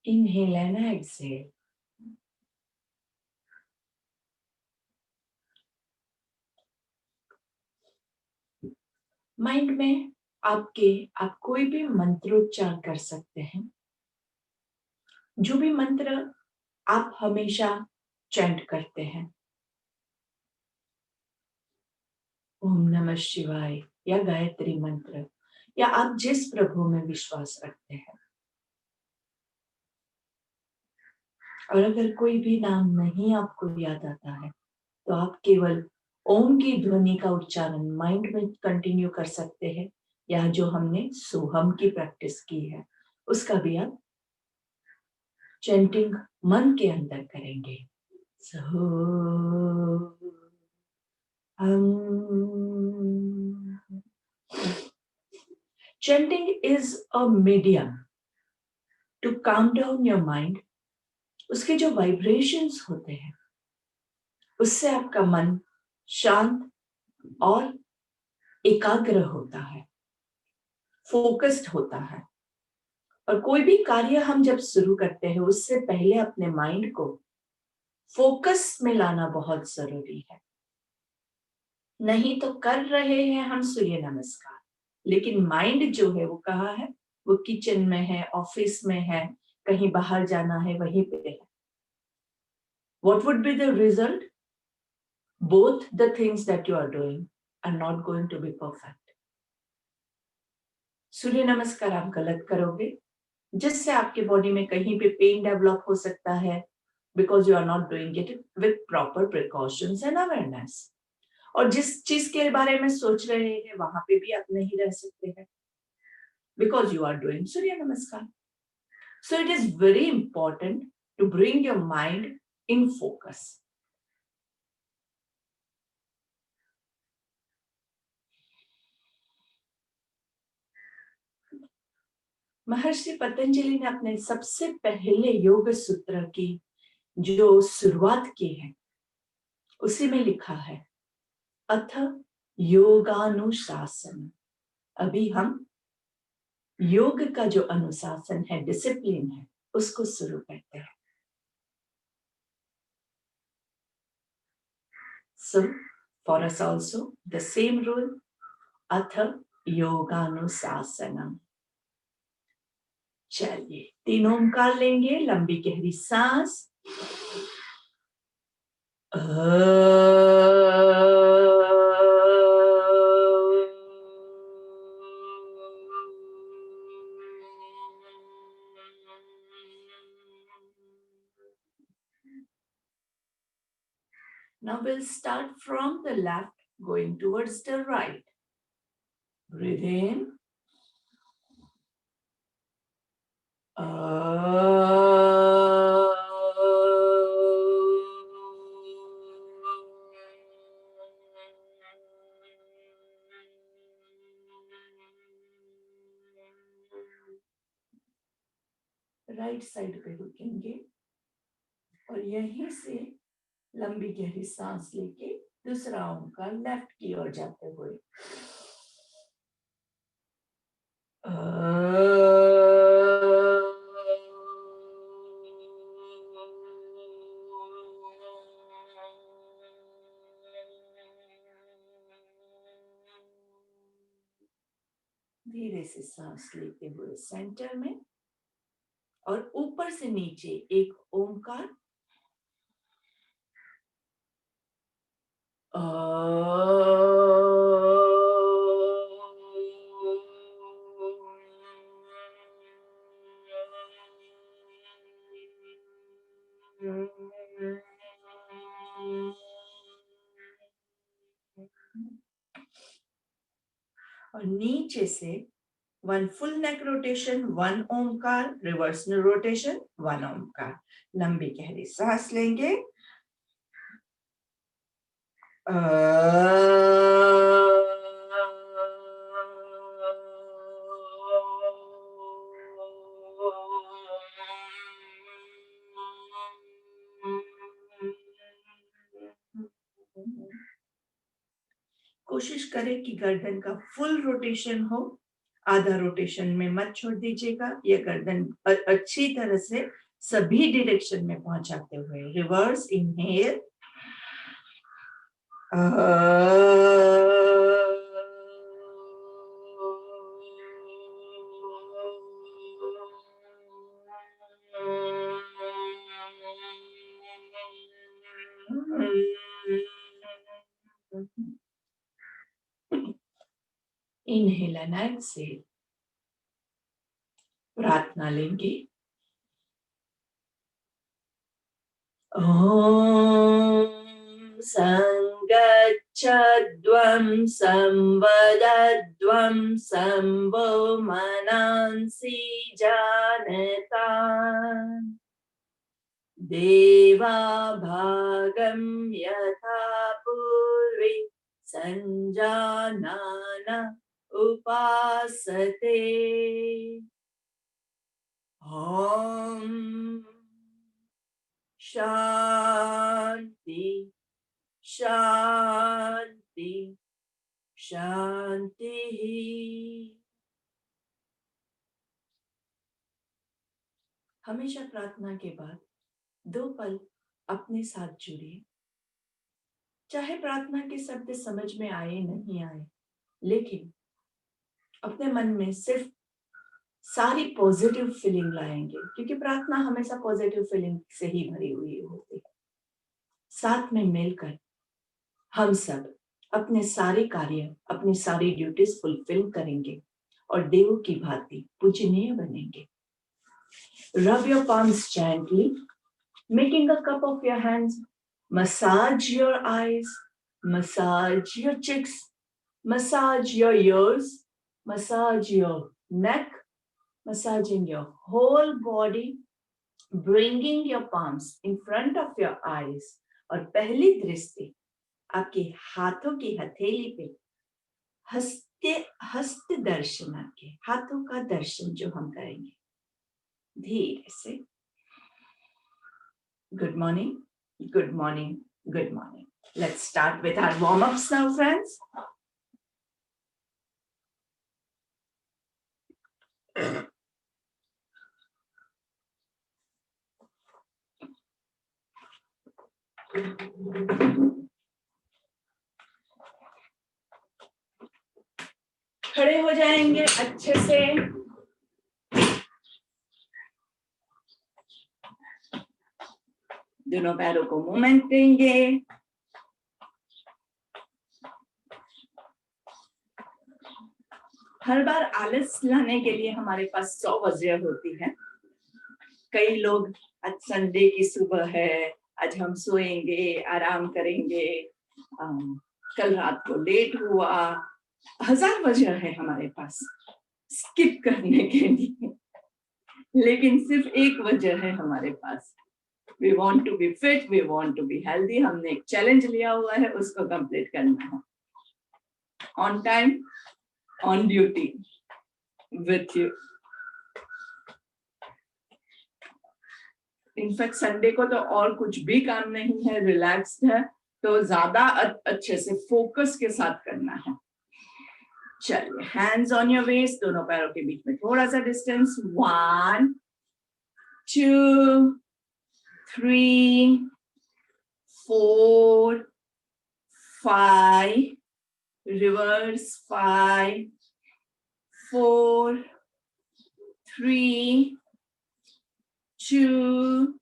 Inhale and exhale. Mind में आप कोई भी मंत्रोच्चार कर सकते हैं। जो भी मंत्र आप हमेशा चैंट करते हैं, ओम नमः शिवाय या गायत्री मंत्र, या आप जिस प्रभु में विश्वास रखते हैं। और अगर कोई भी नाम नहीं आपको याद आता है तो आप केवल ओम की ध्वनि का उच्चारण माइंड में कंटिन्यू कर सकते हैं, या जो हमने सोहम की प्रैक्टिस की है उसका भी आप चैंटिंग मन के अंदर करेंगे। सो chanting is a medium to calm down your mind। उसके जो वाइब्रेशंस होते हैं उससे आपका मन शांत और एकाग्र होता है, फोकस्ड होता है। और कोई भी कार्य हम जब शुरू करते हैं उससे पहले अपने माइंड को फोकस में लाना बहुत जरूरी है। नहीं तो कर रहे हैं हम सूर्य नमस्कार, लेकिन माइंड जो है वो कहाँ है? वो किचन में है, ऑफिस में है, कहीं बाहर जाना है, वहीं पे है। What would be the result? Both the things that you are doing are not going to be perfect. सूर्य नमस्कार आप गलत करोगे जिससे आपके बॉडी में कहीं पे पेन डेवलप हो सकता है, because you are not doing it with proper precautions and awareness. और जिस चीज के बारे में सोच रहे हैं वहां पे भी आप नहीं रह सकते हैं, because you are doing Surya Namaskar. So it is very important to bring your mind in focus. Maharishi Patanjali ने अपने सबसे पहले योग सूत्र की जो शुरुआत की है उसी में लिखा है अथ योगानुशासन। अभी हम योग का जो अनुशासन है, डिसिप्लिन है, उसको शुरू करते हैं। So for us also the same rule, अथ योगानुशासनम। चलिए 3 ओंकार लेंगे, लंबी गहरी सांस। Now we'll start from the left, going towards the right. Breathe in. Right side पे रुकेंगे और यहीं से लंबी गहरी सांस लेके दूसरा ओंकार लेफ्ट की ओर जाते हुए धीरे से सांस लेते हुए सेंटर में और ऊपर से नीचे एक ओंकार और नीचे से 1 full neck rotation, 1 ओंकार, रिवर्स रोटेशन, 1 ओंकार। लंबी गहरी सांस लेंगे। कोशिश करें कि गर्दन का फुल रोटेशन हो, आधा रोटेशन में मत छोड़ दीजिएगा। ये गर्दन अच्छी तरह से सभी डायरेक्शन में पहुंचाते हुए reverse inhale, inhale and exhale. प्रार्थना लेंगे। ओम संगच्छध्वं संवदध्वं संवो मनांसि जानतान् देवा भागं यथा पूर्वे संजानान उपासते। ओम शांति शांति शांति। हमेशा प्रार्थना के बाद 2 पल अपने साथ जुड़िए। चाहे प्रार्थना के शब्द समझ में आए नहीं आए, लेकिन अपने मन में सिर्फ सारी पॉजिटिव फीलिंग लाएंगे, क्योंकि प्रार्थना हमेशा पॉजिटिव फीलिंग से ही भरी हुई होती है। साथ में मिलकर हम सब अपने सारे कार्य, अपनी सारी ड्यूटीज फुलफिल करेंगे और देवों की भांति पूजनीय बनेंगे। Rub your palms gently, making a cup of your hands. Massage your eyes, massage your cheeks, massage your ears, massage your neck, massaging your whole body, bringing your palms in front of your eyes. और पहली दृष्टि आपके हाथों की हथेली पे हस्त दर्शन, आपके हाथों का दर्शन जो हम करेंगे धीरे से। Good morning, good morning, good morning. Let's start with our warm-ups now, friends. खड़े हो जाएंगे अच्छे से। दोनों पैरों को मूवमेंट देंगे। हर बार आलस लाने के लिए हमारे पास 100 वजह होती है। कई लोग आज संडे की सुबह है, आज हम सोएंगे, आराम करेंगे, कल रात को लेट हुआ, 1000 वजह है हमारे पास स्किप करने के लिए, लेकिन सिर्फ एक वजह है हमारे पास। We want to be fit, we want to be healthy. हमने एक चैलेंज लिया हुआ है, उसको कंप्लीट करना है। On time, on duty, with you. In fact Sunday को तो और कुछ भी काम नहीं है, रिलैक्स्ड है, तो ज्यादा अच्छे से फोकस के साथ करना है। चलिए, हैंड्स ऑन योर वेस्ट, दोनों पैरों के बीच में थोड़ा सा distance. 1 2 3 4 5, reverse 5 4 3 2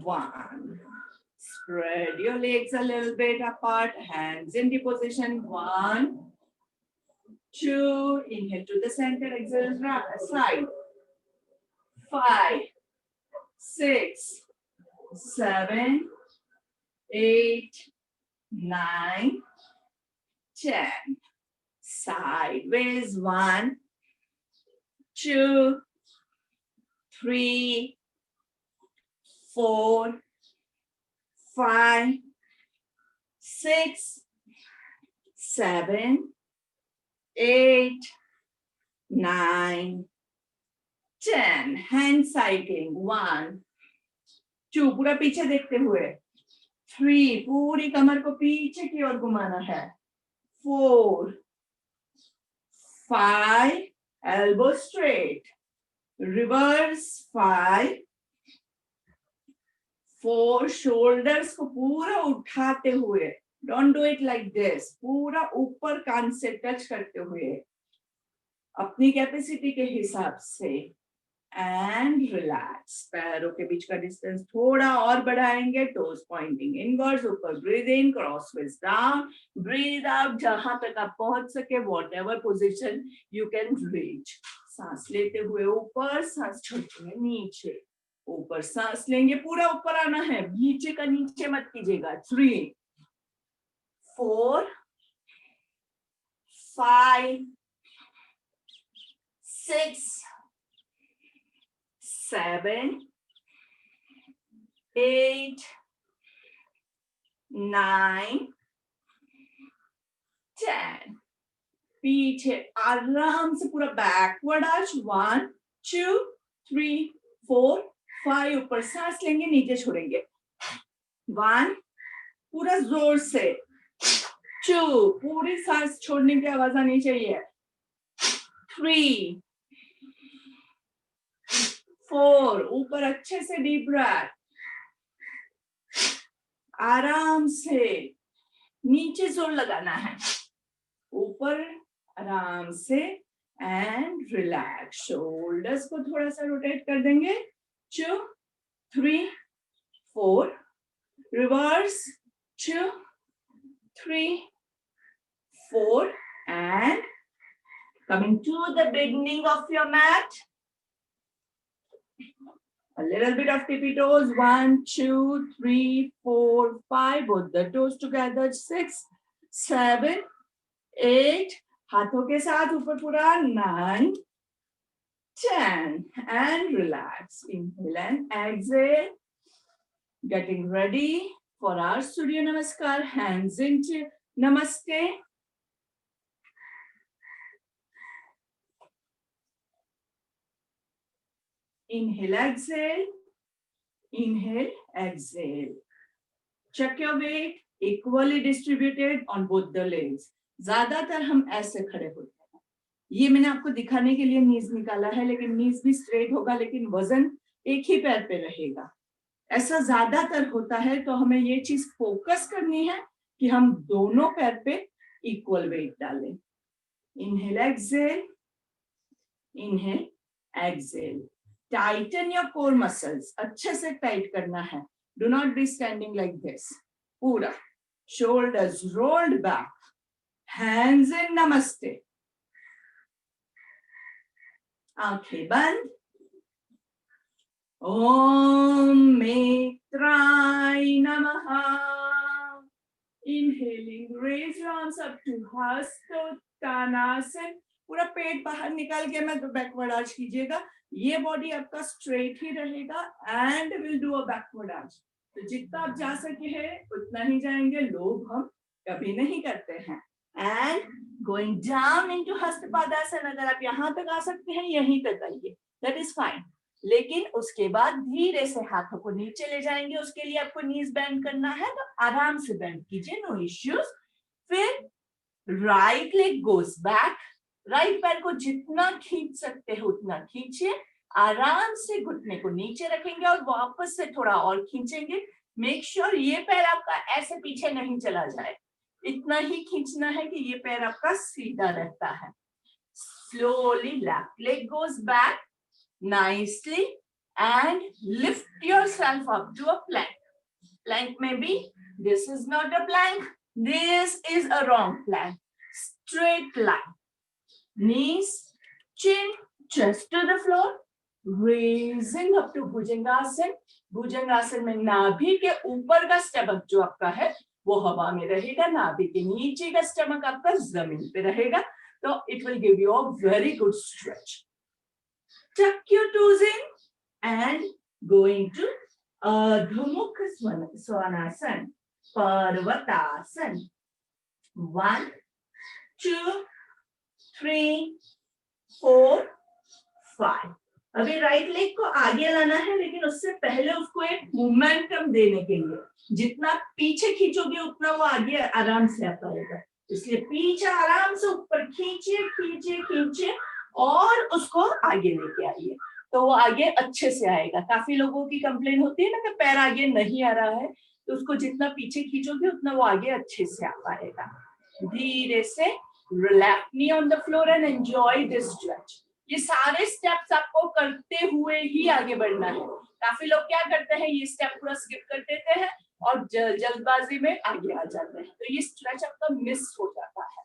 1. Spread your legs a little bit apart, hands in the position. 1 2, inhale to the center, exhale side. 5 6 7 8 9 10. Sideways. 1 2 3 4 5 6 7 8 9 10. Hand cycling. 1 2, पूरा पीछे देखते हुए। 3, पूरी कमर को पीछे की ओर घुमाना है। 4 5, elbow straight, reverse 5, 4, shoulders को पूरा उठाते हुए, don't do it like this, पूरा ऊपर कान से टच करते हुए, अपनी कैपेसिटी के हिसाब से, and relax. पैरों के बीच का डिस्टेंस थोड़ा और बढ़ाएंगे, toes pointing inwards, ऊपर breathe in, crossways down, breathe out, जहां तक आप पहुंच सके, whatever position you can reach. सांस लेते हुए ऊपर, सांस छोड़ते हुए नीचे, ऊपर सांस लेंगे, पूरा ऊपर आना है, नीचे का नीचे मत कीजिएगा. 3, 4, 5, 6, 7, 8, 9, 10. पीछे आराम से पूरा बैकवर्ड आर्च. 1, 2, 3, 4, 5. ऊपर सांस लेंगे, नीचे छोड़ेंगे. 1, पूरा जोर से. 2, पूरी सांस छोड़ने की आवाज आनी चाहिए. 3, 4, ऊपर अच्छे से डीप ब्रेथ, आराम से नीचे जोर लगाना है, ऊपर आराम से, एंड रिलैक्स. शोल्डर्स को थोड़ा सा रोटेट कर देंगे. 2, 3, 4, reverse. 2, 3, 4, and coming to the beginning of your mat. A little bit of tippy toes. 1, 2, 3, 4, 5. Both the toes together. 6, 7, 8. हाथों के साथ ऊपर पूरा. 9, 10. And relax. Inhale and exhale. Getting ready for our Surya Namaskar. Hands into Namaste. Inhale, exhale. Inhale, exhale. Check your weight. Equally distributed on both the legs. ज्यादातर हम ऐसे खड़े होते हैं. ये मैंने आपको दिखाने के लिए नीज निकाला है, लेकिन नीज भी स्ट्रेट होगा, लेकिन वजन एक ही पैर पे रहेगा. ऐसा ज्यादातर होता है, तो हमें ये चीज फोकस करनी है कि हम दोनों पैर पे इक्वल वेट डालें. Inhale, exhale. Inhale, exhale. Titan your core muscles. अच्छे से टाइट करना है. Do not be standing like this. पूरा shoulders rolled back. Hands in namaste. आंखें बंद. ओम मित्राय नमः. Inhaling, raise your arms up to हस्तोत्तानासन. पूरा पेट बाहर निकाल के मैं बैकवर्ड आर्च कीजिएगा. ये बॉडी आपका स्ट्रेट ही रहेगा, and will do a backward arch. तो जितना आप जा सके हैं उतना ही जाएंगे. लोभ हम कभी नहीं करते हैं. And going down into Hastapadasana. अगर आप यहाँ तक आ सकते हैं, यहीं तक आइए, दैट इज फाइन. लेकिन उसके बाद धीरे से हाथों को नीचे ले जाएंगे. उसके लिए आपको नीज बेंड करना है, तो आराम से बेंड कीजिए, नो इश्यूज. फिर right leg goes back. Right पैर को जितना खींच सकते हो उतना खींचिए. आराम से घुटने को नीचे रखेंगे और वापस से थोड़ा और खींचेंगे. मेक श्योर ये पैर आपका ऐसे पीछे नहीं चला जाए. इतना ही खींचना है कि ये पैर आपका सीधा रहता है. Slowly left leg goes back nicely and lift yourself up to a plank. Plank may be, this is not a plank, this is a wrong plank. Straight line. Knees, chin, chest to the floor. Raising up to Bhujangasana. Bhujangasana में नाभि के ऊपर का stomach जो आपका है वो हवा में रहेगा. नाभि के नीचे का स्टमक आपका जमीन पे रहेगा. तो it will give you a very good stretch. Tuck your toes in and going to Ardha Mukha Svanasana, Parvatasana. 1, 2, 3, 4, 5. अभी राइट लेग को आगे लाना है, लेकिन उससे पहले उसको एक मोमेंटम देने के लिए जितना पीछे खींचोगे उतना वो आगे आराम से आ पाएगा. इसलिए पीछे आराम से ऊपर खींचिए खींचिए खींचिए और उसको आगे लेके आइए, तो वो आगे अच्छे से आएगा। काफी लोगों की कंप्लेन होती है ना कि पैर आगे नहीं आ रहा है, तो उसको जितना पीछे खींचोगे उतना वो आगे अच्छे से आ पाएगा। धीरे से relax knee on the floor and enjoy this stretch. ये सारे स्टेप्स आपको करते हुए ही आगे बढ़ना है। काफी लोग क्या करते हैं, ये स्टेप पूरा स्किप कर देते हैं और जल्दबाजी में आगे आ जाते हैं, तो ये स्ट्रेच आपका मिस हो जाता है।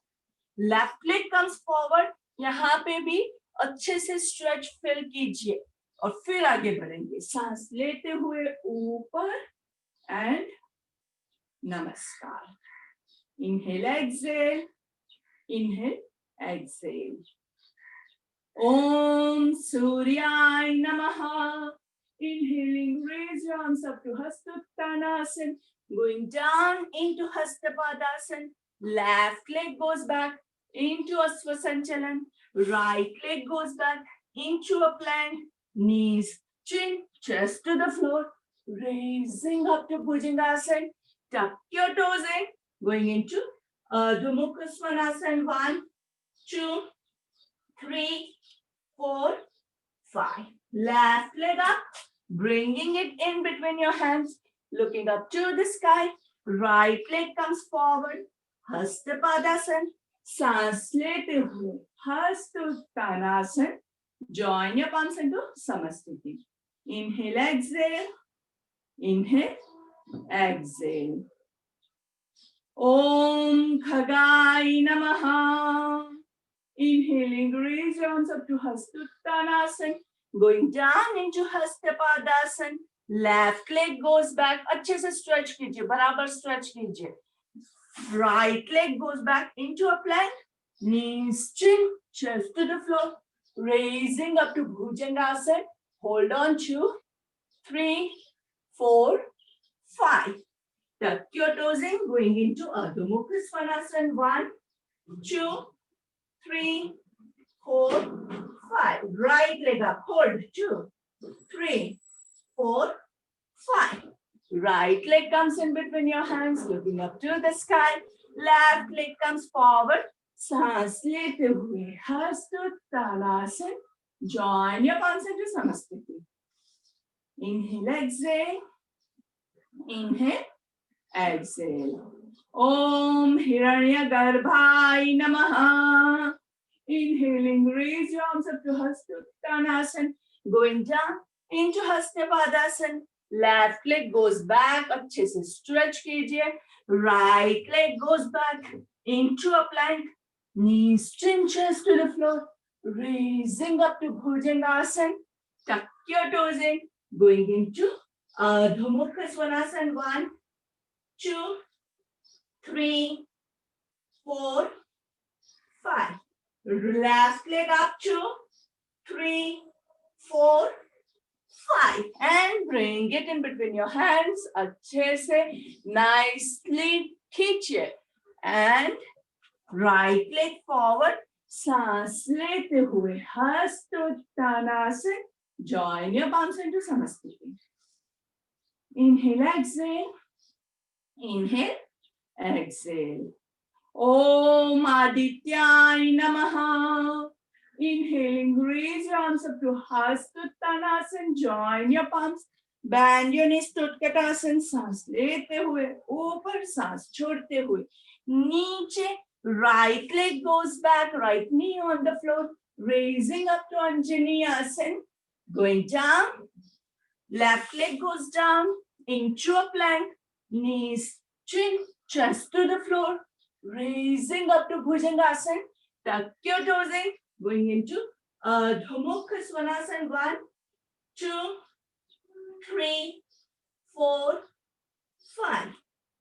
लेफ्ट लेग कम्स फॉरवर्ड, यहाँ पे भी अच्छे से स्ट्रेच फील कीजिए और फिर आगे बढ़ेंगे। सांस लेते हुए ऊपर एंड नमस्कार। Inhale exhale, inhale exhale. ओम सूर्याय नमः। Inhaling, raise your arms up to Hastuttanasana. Going down into Hastapadasana. Left leg goes back into a Swasanchalan. Right leg goes back into a plank. Knees, chin, chest to the floor. Raising up to Bhujangasana. Tuck your toes in. Going into Ardha Mukha Svanasana. 1, 2, 3, 4, 5. Left leg up, bringing it in between your hands, looking up to the sky. Right leg comes forward, Hastapadasana. सांस लेते हुए Hastuttanasana. Join your palms into Samasthiti. Inhale, exhale. Inhale, exhale. Om Khagaya Namaha. Inhaling, raise your arms up to Hastuttanasana. Going down into Hastapadasana. Left leg goes back. अच्छे से stretch कीजिए, बराबर stretch कीजिए. Right leg goes back into a plank. Knees, chin, chest to the floor. Raising up to Bhujangasana. Hold on, 2, 3, 4, 5. Tuck your toes in, going into Ardha Mukha Svanasana. 1, 2, 3, 4, 5. Right leg up. Hold. 2, 3, 4, 5. Right leg comes in between your hands, looking up to the sky. Left leg comes forward. सांस लेते हुए Hastuttanasana. Join your palms into Samasthiti. Inhale, exhale. Inhale, exhale. Om Hiranyagarbhaya Namaha. Inhaling, raise your arms up to Hastuttanasana. Going down into Hastapadasana. Left leg goes back. अच्छे से stretch कीजिए. Right leg goes back into a plank. Knees, chin, chest to the floor. Raising up to Bhujangasana. Tuck your toes in. Going into Ardha Mukha Svanasana. 1, 2, 3, 4, 5. Left leg up, 2, 3, 4, 5. And bring it in between your hands. अच्छे से nicely खींचिए. And right leg forward. सांस लेते हुए Hastuttanasana. Join your palms into Samasthiti. Inhale, exhale. Inhale, exhale. Om Adityaya Namaha. Inhaling, raise your arms up to Hastuttanasana. Join your palms. Bend your knees to Utkatasana. सांस लेते हुए ऊपर, सांस छोड़ते हुए नीचे. Right leg goes back, right knee on the floor. Raising up to Anjaneyasana. Going down. Left leg goes down into a plank. Knees, chin, chest to the floor. Raising up to Bhujangasana. Tuck your toes in. Going into Ardha Mukha Svanasana. 1, 2, 3, 4, 5.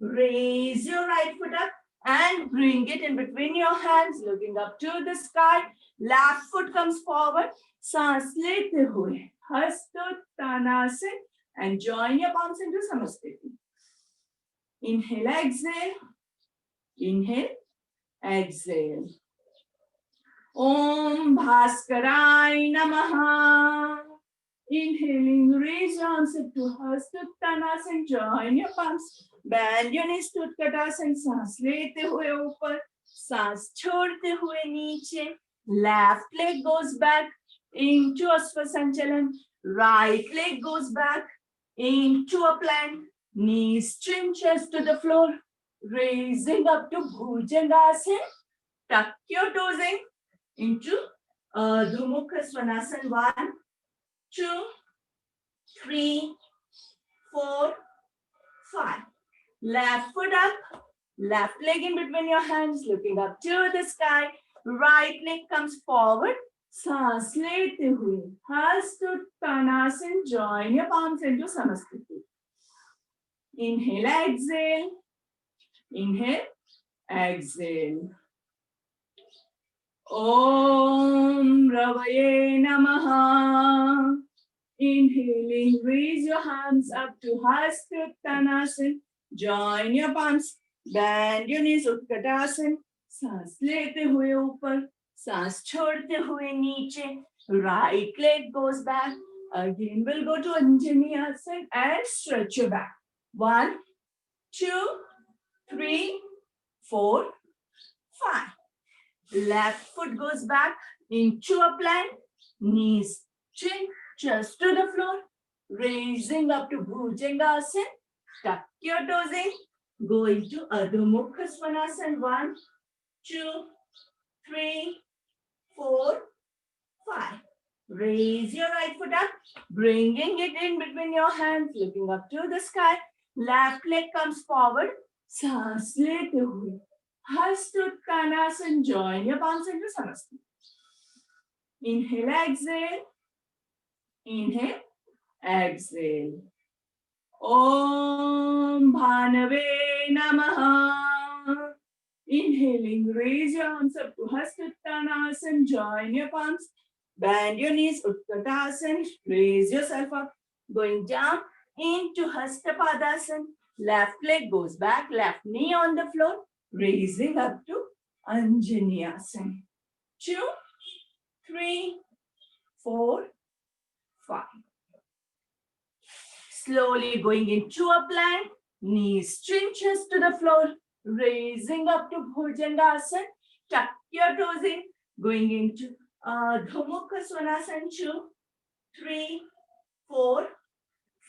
Raise your right foot up and bring it in between your hands, looking up to the sky. Left foot comes forward. सांस लेते हुए Hastuttanasana. And join your palms into Samasthiti. Inhale, exhale. Inhale, exhale. Om Bhaskaraya Namaha. Inhaling, raise your arms up to Hastuttanasana. Join your palms. Bend your knees to Utkatasana. सांस लेते हुए ऊपर, सांस छोड़ते हुए नीचे, left leg goes back into a Swasanchalan, right leg goes back into a plank, knees chin chest to the floor, raising up to Bhujangasana, tuck your toes into Ardha Mukha Svanasana. 1, 2, 3, 4, 5. Left foot up, left leg in between your hands, looking up to the sky. Right leg comes forward. सांस लेते हुए Hastuttanasana, join your palms into Samasthiti. Inhale, exhale. Inhale, exhale. Om Ravaye Namaha. Inhaling, raise your hands up to Hastuttanasana. Join your palms. Bend your knees, Utkatasana. सांस लेते हुए ऊपर, सांस छोड़ते हुए नीचे. Right leg goes back. Again, we'll go to Anjani Asana and stretch your back. 1, 2, 3, 4, 5. Left foot goes back into a plank. Knees, chin, chest to the floor. Raising up to Bhujangasana. Tuck your toes in. Go into Ardha Mukha Svanasana. 1, 2, 3, 4, 5. Raise your right foot up, bringing it in between your hands, looking up to the sky. Left leg comes forward. सांस लेते हुए Hastuttanasana, join your palms into Samasthiti. Inhale, exhale. Inhale, exhale. Om Bhanave Namaha. Inhaling, raise your arms up to Hastuttanasana, join your palms. Bend your knees, Utkatasana, raise yourself up. Going down into Hastapadasana. Left leg goes back, left knee on the floor. Raising up to Anjani Asana. 2, 3, 4, 5. Slowly going into a plank. Knees chin chest to the floor. Raising up to Bhujangasana. Tuck your toes in. Going into Ardha Mukha Svanasana. 2, 3, 4,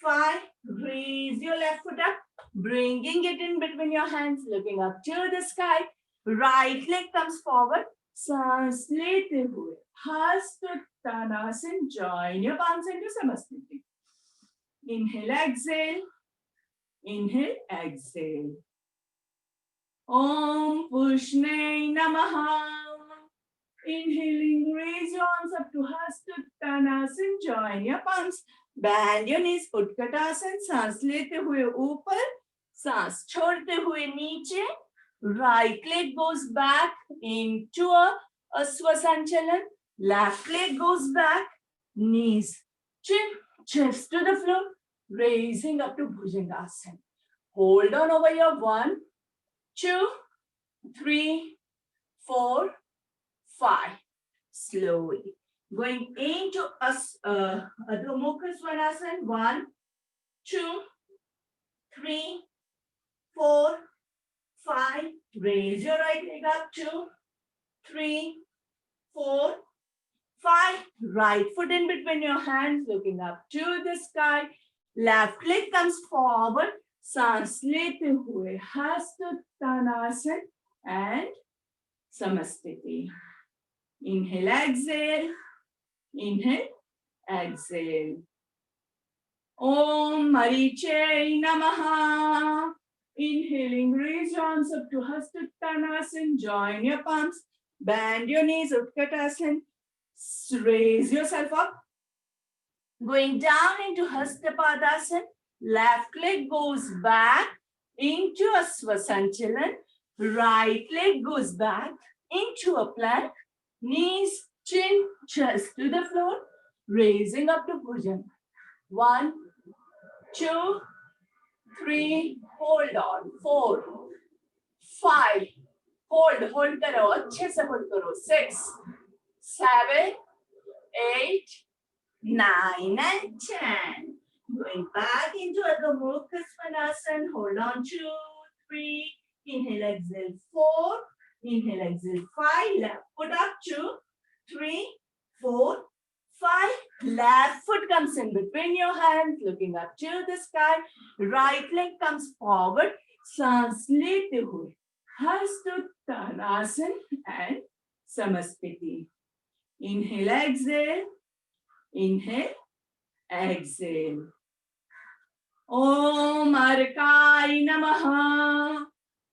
5. Raise your left foot up. Bringing it in between your hands. Looking up to the sky. Right leg comes forward. सांस लेते हुए Hastuttanasana, join your palms into Samasthiti. Inhale, exhale. Inhale, exhale. Om Pushne Namaha. Inhaling, raise your arms up to Hastuttanasana, join your palms. Bend your knees, Utkatasana. सांस लेते हुए ऊपर, सांस छोड़ते हुए नीचे. Right leg goes back into a Swasanchalan. Left leg goes back. Knees, chin, chest to the floor. Raising up to Bhujangasana. Hold on over your 1, 2, 3, 4, 5. Slowly. Going into Ardha Mukha Svanasana. 1, 2, 3, 4, 5. Raise your right leg up. 2, 3, 4, 5. Right foot in between your hands, looking up to the sky. Left leg comes forward. सांस लेते हुए Hastuttanasana and Samasthiti. Inhale, exhale. Inhale, exhale. Om Mariche Namaha. Inhaling, raise your arms up to Hastuttanasana. Join your palms. Bend your knees, Utkatasana. Raise yourself up. Going down into Hastapadasana. Left leg goes back into a Swasanchalan. Right leg goes back into a plank. Knees, chin, chest to the floor. Raising up to Bhujan. 1, 2, 3. Hold on. 4, 5. Hold करो, अच्छे से hold करो. 6, 7, 8, 9, and 10. Going back into Ardha Mukha Svanasana. Hold on. 2, 3. Inhale, exhale. 4, Inhale, exhale. 5. Left foot up. 2, 3, 4, 5. Left foot comes in between your hands, looking up to the sky. Right leg comes forward. सांस लेते हुए हस्तोत्तानासन and Samasthiti. Inhale, exhale. Inhale, exhale. Om Arkai Namaha.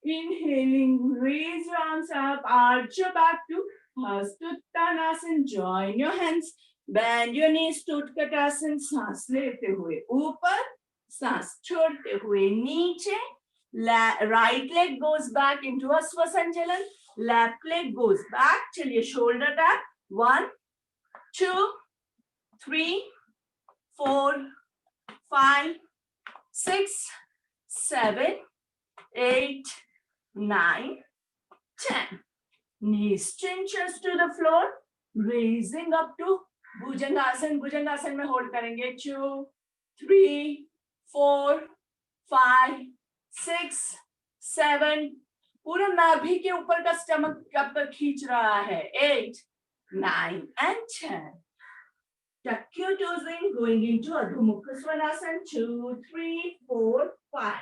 Inhaling, raise your arms up, arch your back to Hastuttanasana. Join your hands, bend your knees to Utkatasana. सांस लेते हुए ऊपर, सांस छोड़ते हुए नीचे. Right leg goes back into a Swasanjalan. Left leg goes back. चलिए shoulder tap. 1, 2, 3, 4, 5, 6, 7, 8, 9, 10. Knees chin chest to the floor. Raising up to Bhujangasana. Bhujangasana में hold करेंगे. 2, 3, 4, 5, 6, 7. पूरा नाभि के ऊपर का स्टमक कब तक खींच रहा है. 8, 9 and 10. Tuck your toes in, going into Adho Mukha Svanasana. 2, 3, 4, 5.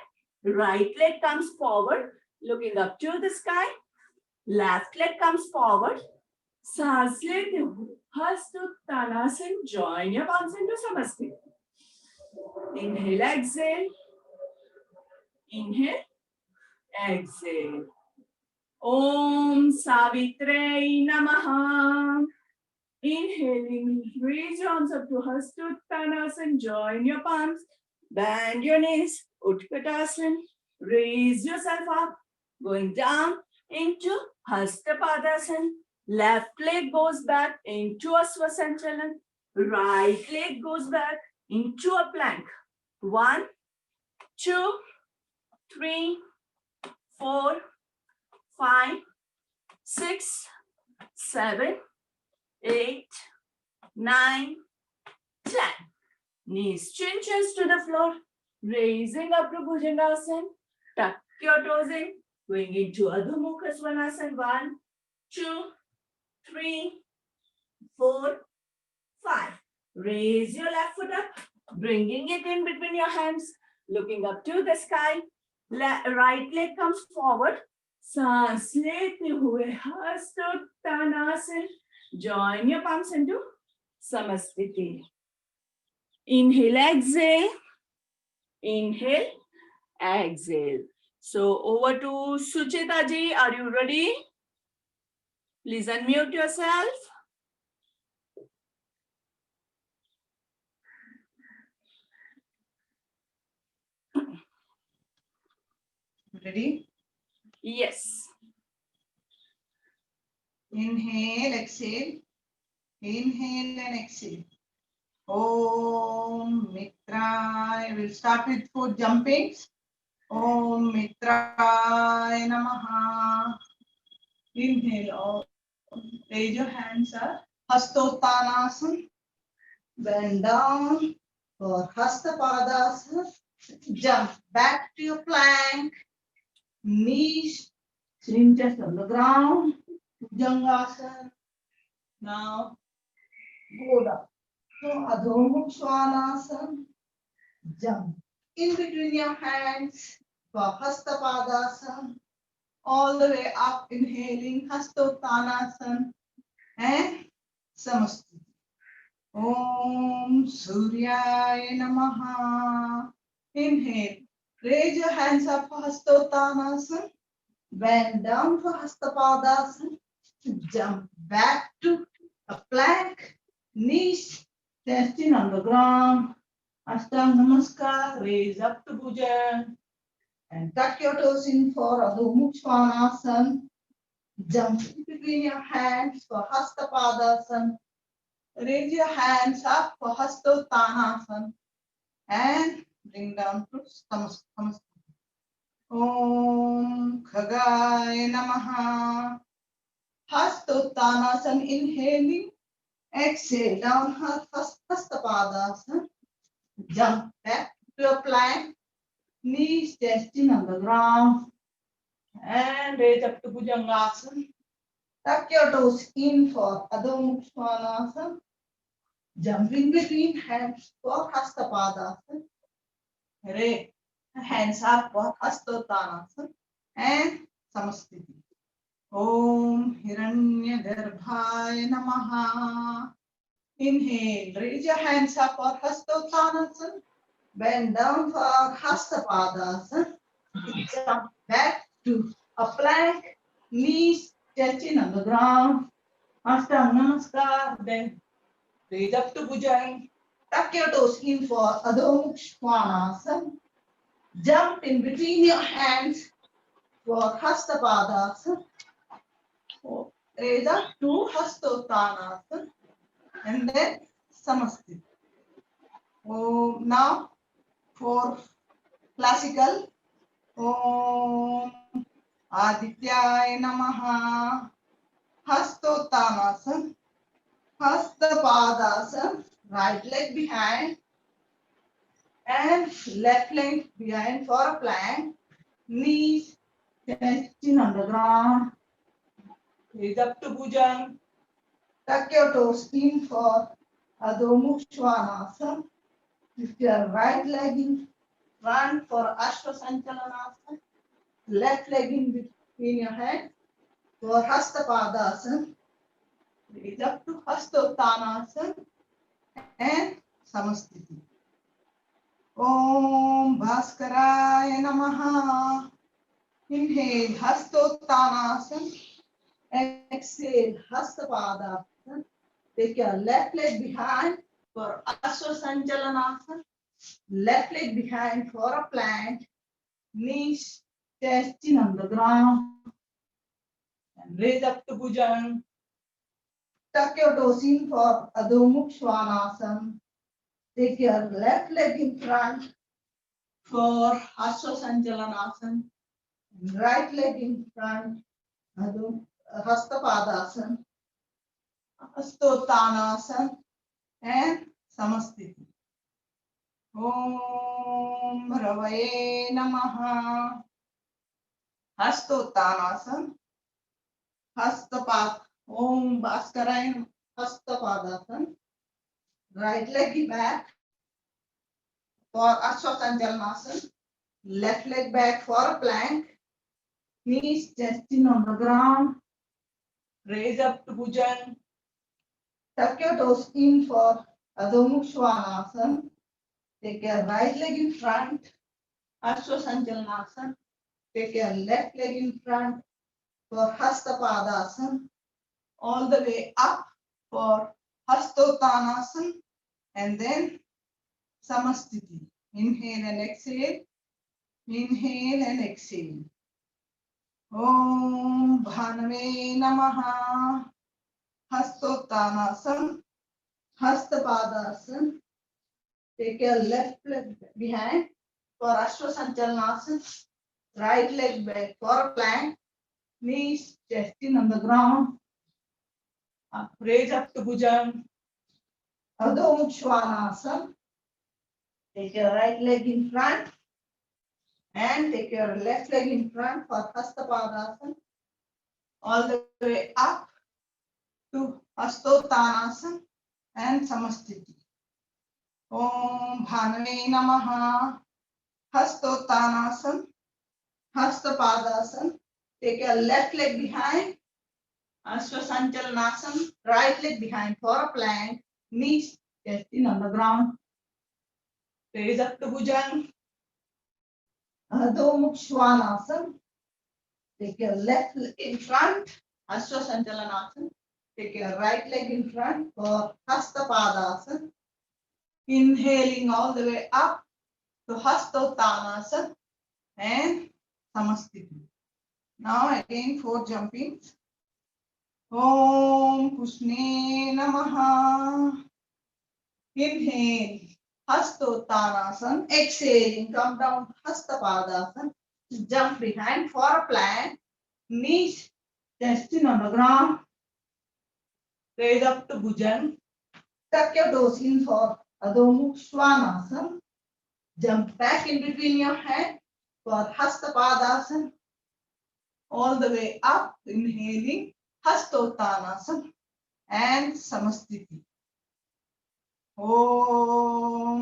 Right leg comes forward, looking up to the sky. Left leg comes forward. सांस लेते हुए हस्तोत्तानासन. Join your palms into Samasthiti. Inhale, exhale. Inhale, exhale. Om Savitrei Namaha. Inhaling, raise your arms up to Hastottanasana. Join your palms, bend your knees, Utkatasana. Raise yourself up, going down into Hastapadasana. Left leg goes back into a Swasanchalan. Right leg goes back into a plank. 1, 2, 3, 4, 5, 6, 7, 8, 9, 10. Knees chin chest to the floor. Raising up to Bhujangasana. Tuck your toes in. Going into Adho Mukha Svanasana. 1, 2, 3, 4, 5. Raise your left foot up. Bringing it in between your hands. Looking up to the sky. Right leg comes forward. सांस लेते हुए हस्तोत्तानासन. Join your palms into Samasthiti. Inhale, exhale. Inhale, exhale. So over to Sucheta ji. Are you ready? Please unmute yourself. Ready? Yes. Inhale, exhale. Inhale and exhale. Om Mitraya. We'll start with 4 jumpings. Om Mitraya Namaha. Inhale. Raise your hands up. Hastottanasana. Bend down for Hastapadasana. Jump back to your plank. Knees, chin chest on the ground. Bhujangasana. Now go down. So Adho Mukha Svanasana. Jump in between your hands for Hastapadasana. All the way up, inhaling Hastottanasana and Samasthiti. Om Suryaya Namaha. Inhale. Raise your hands up for Hastottanasana. Bend down for Hastapadasana. Jump back to a plank. Knees resting on the ground. Ashtanga Namaskar. Raise up to Bhujan. And tuck your toes in for Adho Mukha Svanasana. Jump between your hands for Hastapadasana. Raise your hands up for Hastottanasana. And bring down to Samasthiti. Om Khagaya Namaha. Hastottanasana. Inhaling. Exhale down Hastapadasana. Jump back to a plank. Knees resting on the ground. and raise up to Bhujangasana. Tuck your toes in for Adho Mukha Svanasana. Jump in between hands for Hastapadasana. Raise hands up for Hastottanasana and Samastiti. Om Hiranyagarbhaya Namaha. Inhale, raise your hands up for Hastottanasana. Bend down for Hastapadasana. Jump back to a plank, knees touching on the ground. Ashtanga Namaskar, then raise up to Bhujang. Tuck your toes in for Adho Mukha Svanasana. Jump in between your hands for Hastapadasana. Raise up to Hastottanasana and then Samastiti. Now for classical. Om Adityaya Namaha. Hastottanasana. Hastapadasana. Right leg behind and left leg behind for a plank. Knees touching on the ground. Raise up to Bhujang. Tuck your toes in for Adho Mukha Svanasana. Lift your right leg in front for Ashwasanchalanasana. Left leg in between your hands for Hastapadasana. Raise up to Hastottanasana and Samastiti. Om Bhaskaraya Namaha. Inhale Hastottanasana. Exhale Hastapadasana. Take your left leg behind for Ashwasanchalanasana. Left leg behind for a plank. Knees touching on the ground. And raise up to Bhujang. Tuck your toes in for Adho Mukha Svanasana. Take your left leg in front for Ashwasanchalanasana. Right leg in front, Hastapadasana, Hastottanasana and Samastiti. Om Ravaye Namaha. Hastottanasana. Hastapad. Om Bhaskaraya Hastapadasana. Right leg back for Ashwasanchalanasana. Left leg back for a plank. Knees touching on the ground. Raise up to Bhujang. Tuck your toes in for Adho Mukha Svanasana. Take your right leg in front. Ashwasanchalanasana. Take your left leg in front for Hastapadasana. All the way up for Hastottanasana and then Samastiti. Inhale and exhale. Inhale and exhale. Om Bhanave Namaha. Hastottanasana. Hastapadasana. Take your left leg behind for Ashwasanchalanasana. Right leg back for a plank. Knees touching on the ground. Raise up to Bhujang. Adho Mukha Svanasana. Take your right leg in front and take your left leg in front for Hastapadasana. All the way up to Hastottanasana and Samastiti. Om Bhanave Namaha. Hastottanasana. Hastapadasana. Take your left leg behind. Ashwasanchalanasana. Right leg behind for a plank. Knees touching on the ground. Raise up to Bhujang. Adho Mukha Svanasana. Take your left leg in front. Ashwasanchalanasana. Take your right leg in front for Hastapadasana. Inhaling all the way up to Hastottanasana and Samastiti. Now again 4 jumpings. Om Kushne Namaha. Inhale Hastottanasana. Exhaling, come down Hastapadasana. Jump behind for a plank. Knees touching on the ground. Raise up to Bhujang. Tuck your toes in for Adho Mukha Svanasana. Jump back in between your hands for Hastapadasana. all the way up, inhaling Hastottanasana and Samasthiti. Om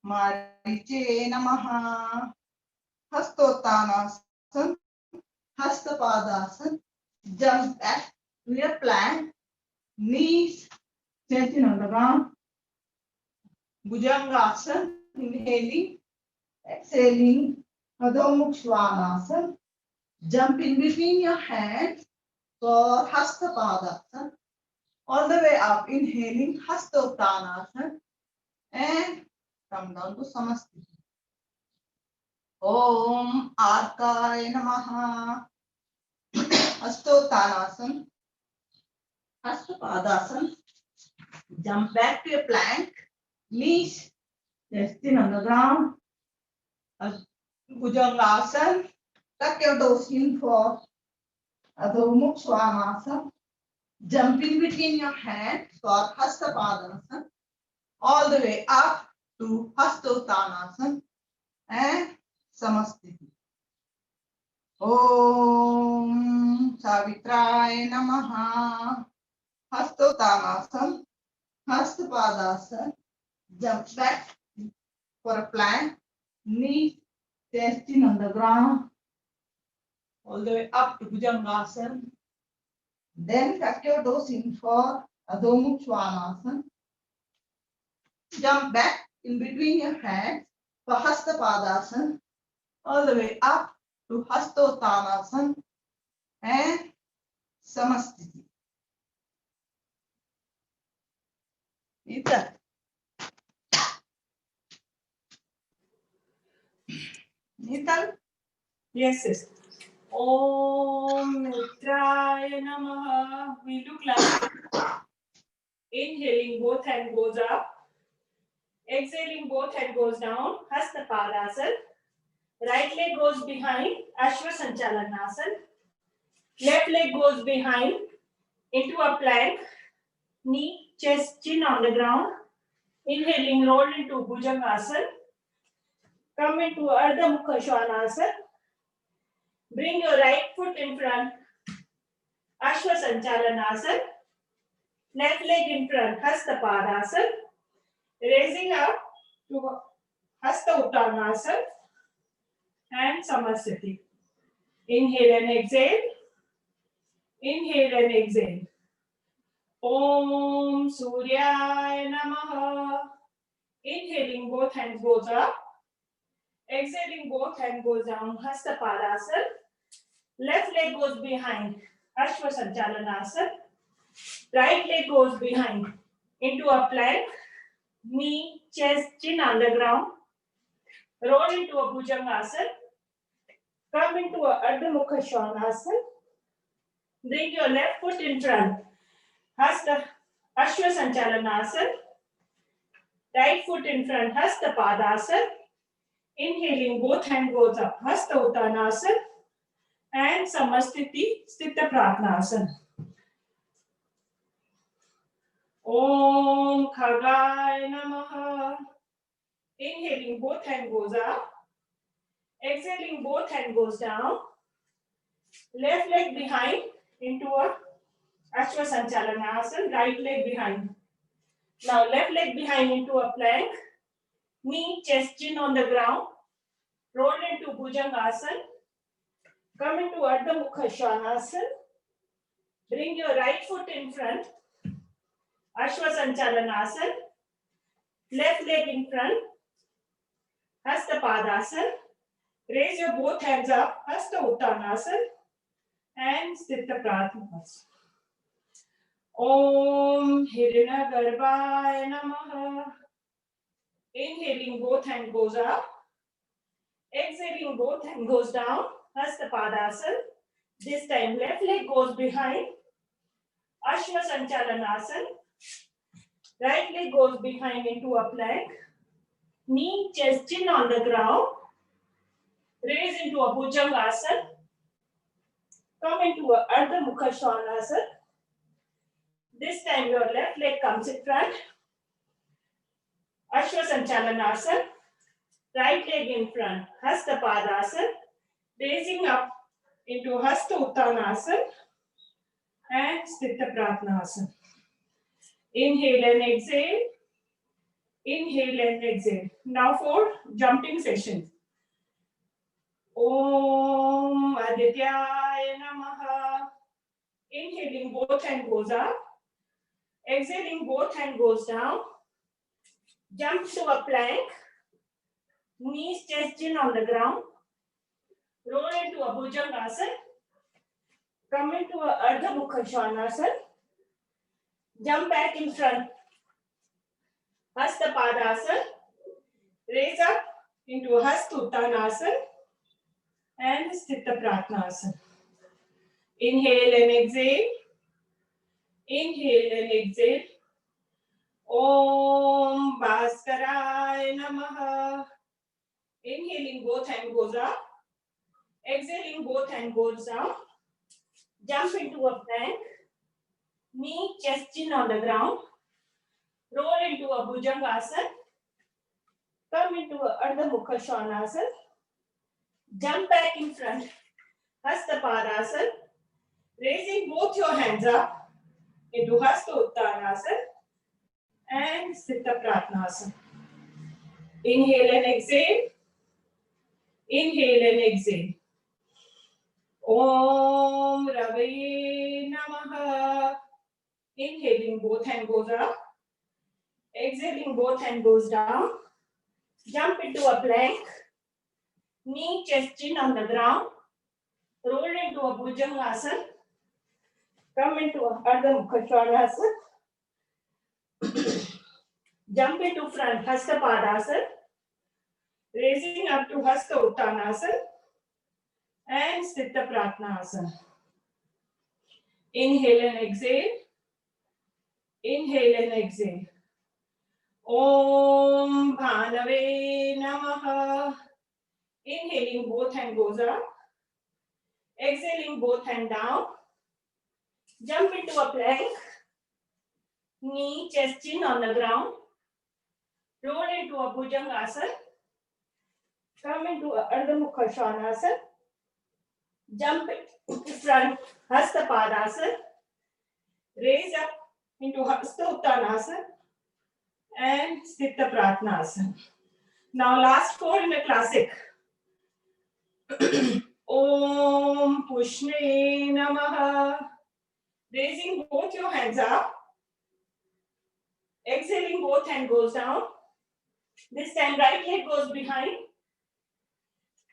Mariche Namaha. Hastottanasana, Hastapadasana. Jump back to your plank, knees stretching on the ground. Bhujangasana, inhaling, exhaling, Adho Mukha Svanasana. Jump in between your hands for Hastapadasana. All the way up, inhaling Hastottanasana and come down to Samasthiti. Om Arkaya Namaha. Hastottanasana, Hastapadasana. Jump back to your plank, knees resting on the ground. Bhujangasana. Tuck your toes in for Adho Mukha Svanasana. Jump in between your hands for Hastapadasana. All the way up to Hastottanasana and Samasthiti. Om Savitraya Namaha. Hastottanasana, Hastapadasana. Jump back for a plank, knees resting on the ground, all the way up to Bhujangasana. Then tuck your toes in for Adho Mukha Svanasana. Jump back in between your hands for Hastapadasana, all the way up to Hastottanasana and Samasthiti. Nita. Nita. Yes, yes. Om Mitraya Namaha. We look like inhaling, both hand goes up. Exhaling, both hand goes down. Hastapadasana. Right leg goes behind. Ashwasanchalanasana. Left leg goes behind into a plank. Knee, chest, chin on the ground. Inhaling, roll into Bhujangasana. Come into Ardha Mukha Svanasana. Bring your right foot in front. Ashwasanchalanasana. Left leg in front. Hastapadasana. Raising up to Hasta Uttanasana and Samasthiti. Inhale and exhale. Inhale and exhale. Om Suryaya Namaha. Inhaling, both hands goes up. Exhaling, both hands goes down. Hastapadasana. Left leg goes behind. Ashwasanchalanasana. Right leg goes behind into a plank. Knee, chest, chin on the ground. Roll into a Bhujangasana. Come into a Ardha Mukha Svanasana. Bring your left foot in front. Hasta Ashwasanchalanasana. Right foot in front. Hastapadasana. Inhaling, both hand goes up. Hasta Uttanasana and Samasthiti Sthita Pratnasana. Om Khagaya Namaha. Inhaling, both hand goes up. Exhaling, both hand goes down. Left leg behind into a Ashwasanchalanasana. Right leg behind. Now left leg behind into a plank. Knee, chest, chin on the ground. Roll into Bhujangasana. Come into Ardha Mukha Svanasana. Bring your right foot in front. Ashwasanchalanasana. Left leg in front. Hastapadasana. Raise your both hands up. Hasta Uttanasana and Sthita Pratnasana. Om Hiranyagarbhaya Namaha. Inhaling, both hand goes up. Exhaling, both hand goes down. Hastapadasana. This time left leg goes behind. Ashwasanchalanasana. Right leg goes behind into a plank. Knee, chest, chin on the ground. Raise into a Bhujangasana. Come into a Ardha Mukha Svanasana. This time your left leg comes in front. Ashwasanchalanasana. Right leg in front. Hastapadasana. Raising up into Hasta Uttanasana and Sthita Pratnasana. Inhale and exhale. Inhale and exhale. Now for jumping sessions. Om Adityaya Namaha. Inhaling, both hand goes up. Exhaling, both hand goes down. Jump to a plank. Knees, chest, chin on the ground. Roll into a Bhujangasana. Come into a Ardha Mukha Svanasana. Jump back in front. Hasta Padasana. Raise up into Hasta Uttanasana and Sthita Pratnasana. Inhale and exhale. Inhale and exhale. Om Bhaskaraya Namaha. Inhaling, both hand goes up. Exhaling, both hand goes down. Jump into a plank. Knee, chest, chin on the ground. Roll into a Bhujangasana. Come into a Ardha Mukha Svanasana. Jump back in front. Hasta Padasana. Raising both your hands up into Hasta Uttanasana and Sthita Pratnasana. Inhale and exhale. Inhale and exhale. Om Ravaye Namaha. Inhaling, both hand goes up. Exhaling, both hand goes down. Jump into a plank. Knee, chest, chin on the ground. Roll into a Bhujangasana. Come into a Ardha Mukha Svanasana. Jump into front, Hasta Padasana. Raising up to Hasta Uttanasana and Sthita Pratnasana. Inhale and exhale. Inhale and exhale. Om Bhanave Namaha. Inhaling, both hand goes up. Exhaling, both hand down. Jump into a plank. Knee, chest, chin on the ground. Roll into a Bhujangasana. Come into a Ardha Mukha Svanasana. Jump in front, Hasta Padasana. Raise up into Hasta Uttanasana and Sthita Pratnasana. Now last four in a classic. Om Pushne Namaha. Raising both your hands up. Exhaling, both hand goes down. This time right leg goes behind.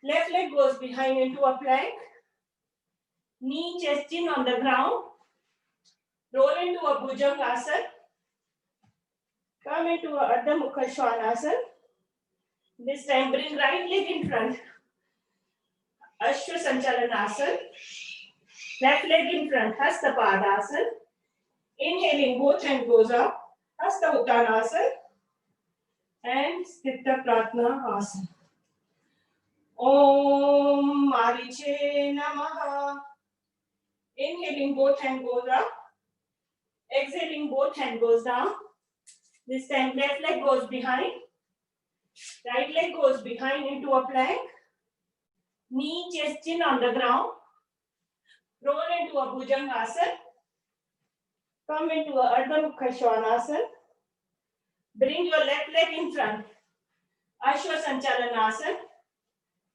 Left leg goes behind into a plank. Knee, chest, chin on the ground. Roll into a Bhujangasana. Come into a Ardha Mukha Svanasana. This time bring right leg in front. Ashwa Sanchalanasana. Left leg in front, Hasta Padasana. Inhaling, both hand goes up. Hasta Uttanasana and Sthita Pratnasana. Om Mariche Namaha. Inhaling, both hand goes up. Exhaling, both hand goes down. This time left leg goes behind. Right leg goes behind into a plank. Knee, chest, chin on the ground. Roll into a Bhujangasana. Come into a Ardha Mukha Svanasana. Bring your left leg in front. Ashwa Sanchalanasana.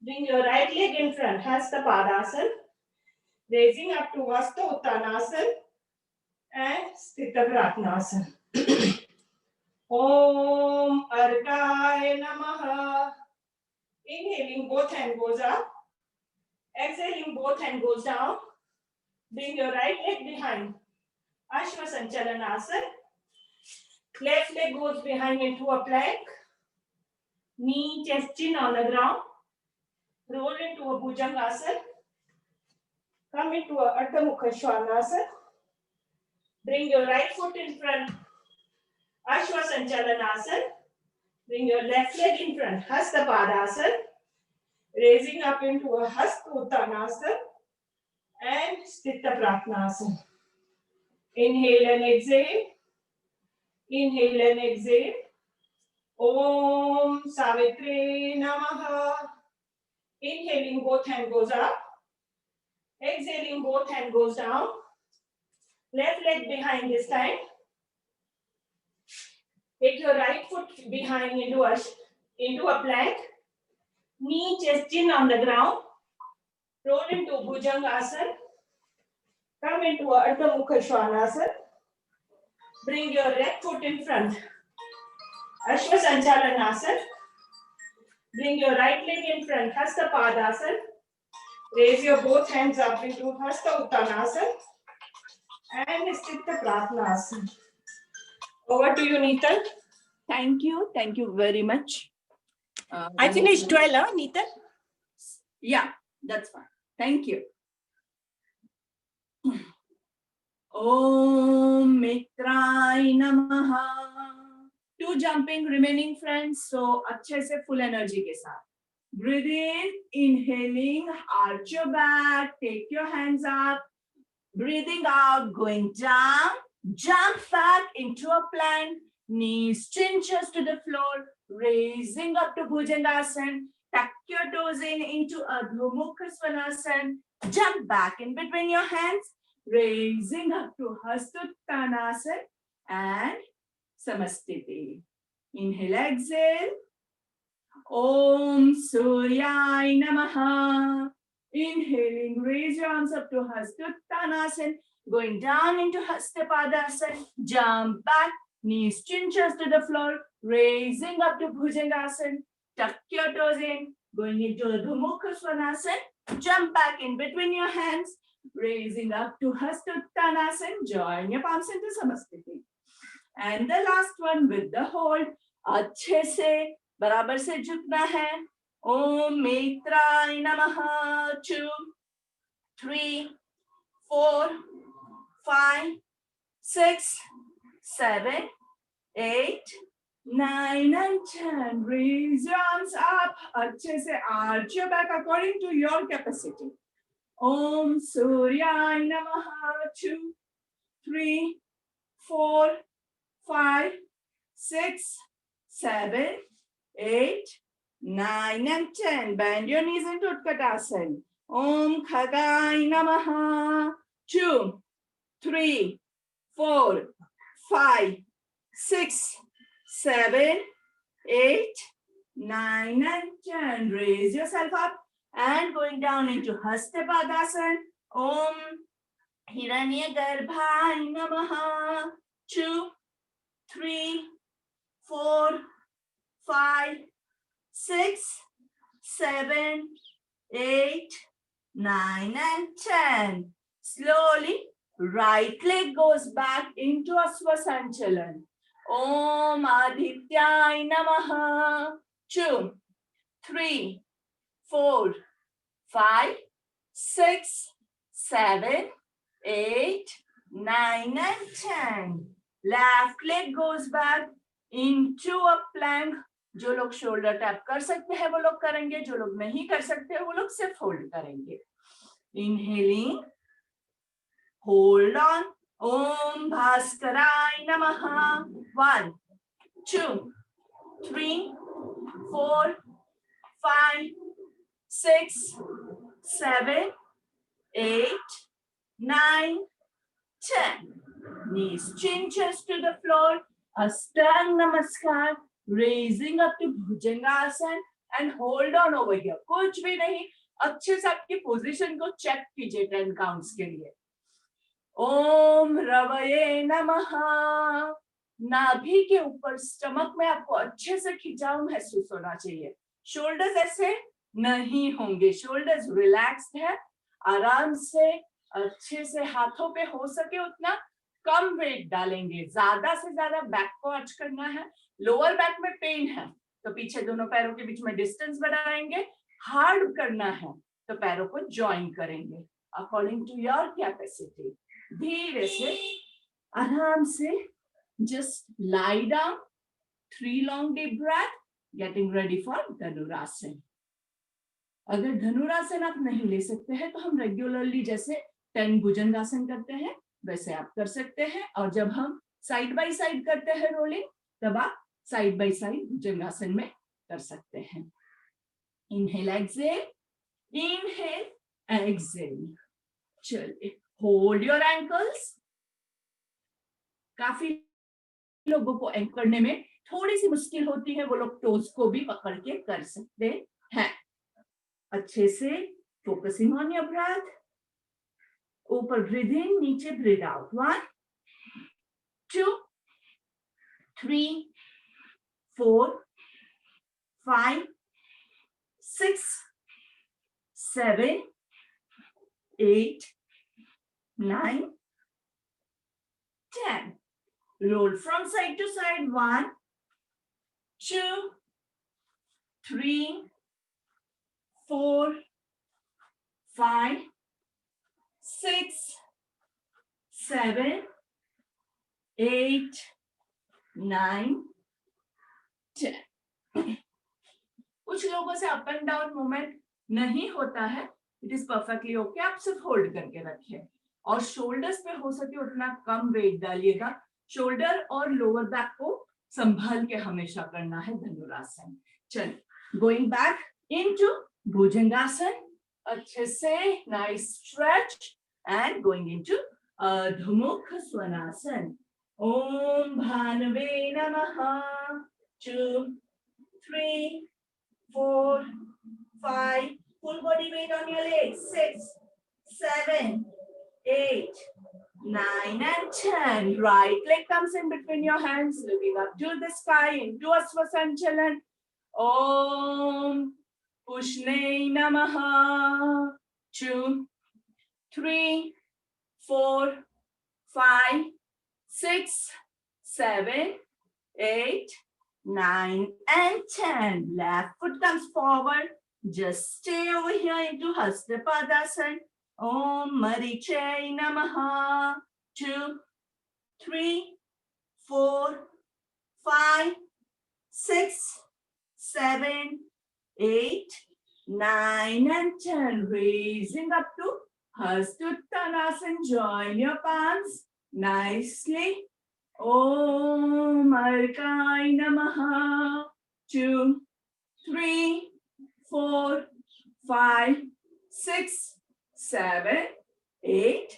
Bring your right leg in front. Hasta Padasana. Raising up to Hasta Uttanasana and Sthita Pratnasana. Om Argaya Namaha. Inhaling, both hand goes up. Exhaling, both hand goes down. Bring your right leg behind. Ashwa Sanchalanasana. Left leg goes behind into a plank. Knee, chest, chin on the ground. Roll into a Bhujangasana. Come into a Ardha Mukha Svanasana. Bring your right foot in front. Ashwa Sanchalanasana. Bring your left leg in front. Hasta Padasana. Raising up into a Hasta Uttanasana and Sthita Pratnasana. Inhale and exhale. Inhale and exhale. Om Savitri Namaha. Inhaling, both hand goes up. Exhaling, both hand goes down. Left leg behind this time. Take your right foot behind into a plank. Knee, chest, chin on the ground. Roll into Bhujangasana. Come into Ardha Mukha Svanasana. Bring your left foot in front. Ashwa Sanchalanasana. Bring your right leg in front. Hasta Padasana. Raise your both hands up into Hasta Uttanasana. And Sthita Pratnasana. Over to you, Neetal. Thank you very much. I finished 12, huh, Neetal? Yeah, that's fine. Thank you. Om Mitrai Namaha. 2 jumping remaining friends. So अच्छे से full energy के साथ. Breathe in, inhaling, arch your back, take your hands up. Breathing out, going down, jump back into a plank, knees, chin, chest to the floor, raising up to Bhujangasana, tuck your toes in into Ardha Mukha Svanasana, jump back in between your hands, raising up to Hastuttanasana and Samastiti. Inhale, exhale. Om Suryaya Namaha. Inhaling, raise your arms up to Hastuttanasana, going down into Hastapadasana, jump back, knees chin chest to the floor, raising up to Bhujangasana, tuck your toes in, going into Ardha Mukha Svanasana, jump back in between your hands, raising up to Hastuttanasana, join your palms into Samastiti. And the last one with the hold, अच्छे से बराबर से झुकना है. Om Mitrai Namaha. 2, 3, 4, 5, 6, 7, 8, 9 and 10. Raise your arms up. अच्छे से arch your back according to your capacity. Om Suryaya Namaha. 2, 3, 4, 5, 6, 7, 8, 9 and 10. Bend your knees into Utkatasana. Om Khagaya Namaha. 2, 3, 4, 5, 6, 7, 8, 9 and 10. Raise yourself up and going down into Hastapadasana. Om Hiranyagarbhaya Namaha. 2, 3, 4, 5, 6, 7, 8, 9 and 10. Slowly, right leg goes back into Asva Sanchalan. Om Adityaya Namaha. 2, 3, 4, 5, 6, 7, 8, 9 and 10. Left leg goes back into a plank. जो लोग shoulder tap कर सकते हैं वो लोग करेंगे, जो लोग नहीं कर सकते वो लोग सिर्फ होल्ड करेंगे. Inhaling, hold on. Om Bhaskaraaya Namaha. 1, 2, 3, 4, 5, 6, 7, 8, 9, 10. Knees chin chest to the floor. Ashtanga Namaskar. Raising up to Bhujangasana and hold on over here. कुछ भी नहीं, अच्छे से आपकी पोजीशन को चेक कीजिए 10 काउंट्स के लिए. ओम रवये नमः. नाभि के ऊपर स्टमक में आपको अच्छे से खिंचाव महसूस होना चाहिए. शोल्डर्स ऐसे नहीं होंगे, शोल्डर्स रिलैक्स्ड है. आराम से अच्छे से हाथों पे हो सके उतना कम वेट डालेंगे. ज्यादा से ज्यादा बैक को आर्च करना है. लोअर बैक में पेन है तो पीछे दोनों पैरों के बीच में डिस्टेंस बढ़ाएंगे. हार्ड करना है तो पैरों को ज्वाइन करेंगे अकॉर्डिंग टू योर कैपेसिटी. धीरे से आराम से just lie down. 3 long deep breath. Getting ready for धनुरासन. अगर धनुरासन आप नहीं ले सकते हैं तो हम रेगुलरली जैसे 10 भुजंगासन करते हैं वैसे आप कर सकते हैं. और जब हम साइड बाय साइड करते हैं रोलिंग, तब आप साइड बाय साइड भुजंगासन में कर सकते हैं. Inhale, exhale. Inhale, exhale. चलिए, होल्ड योर एंकल्स। काफी लोगों को एंकर करने में थोड़ी सी मुश्किल होती है, वो लोग टोज को भी पकड़ के कर सकते हैं। अच्छे से फोकसिंग ऑन योर ब्रेथ। ऊपर ब्रीथ इन, नीचे breathe out. 1 2 3 4 5 6 7 8 9 10. Roll from side to side. 1 2 3 4 5 6 7 8 9 10. कुछ लोगों से अप एंड डाउन मूवमेंट नहीं होता है, इट इज परफेक्टली ओके। आप सिर्फ होल्ड करके रखिए और शोल्डर्स पे हो सके उतना कम वेट डालिएगा। शोल्डर और लोअर बैक को संभाल के हमेशा करना है धनुरासन। चलिए, गोइंग बैक इनटू भुजंगासन। अच्छे से nice stretch and going into Adho Mukha Svanasana. ओम भानवे नमः। 2 3 4 5, full body weight on your legs. 6 7 8 9 and 10. Right leg comes in between your hands, looking up to the sky into Asvasanchalan. Om Pushne Namaha. 2 3 4 5 6 7 8 9 and 10. Left foot comes forward. Just stay over here into Hastapadasana. Om Marichay Namaha. 2 3 4 5 6 7 8 9 and 10. Raising up to Hastuttanasana. Join your palms nicely. Om Arkai Namaha. 2 3 4 5 6 7 8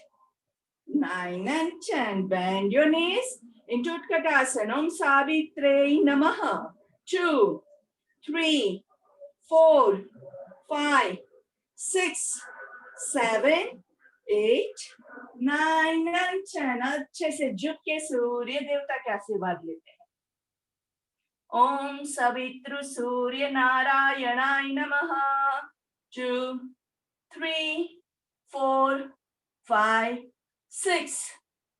9 and 10. Bend your knees into Utkatasana. Om Savitre Namaha. 2 3 4 5 6 7 8 9 and 10. अच्छे से झुक के सूर्य देवता के आशीर्वाद लेते हैं। ओम सवितृ सूर्य नारायणाय नमः। 2 3 4 5 6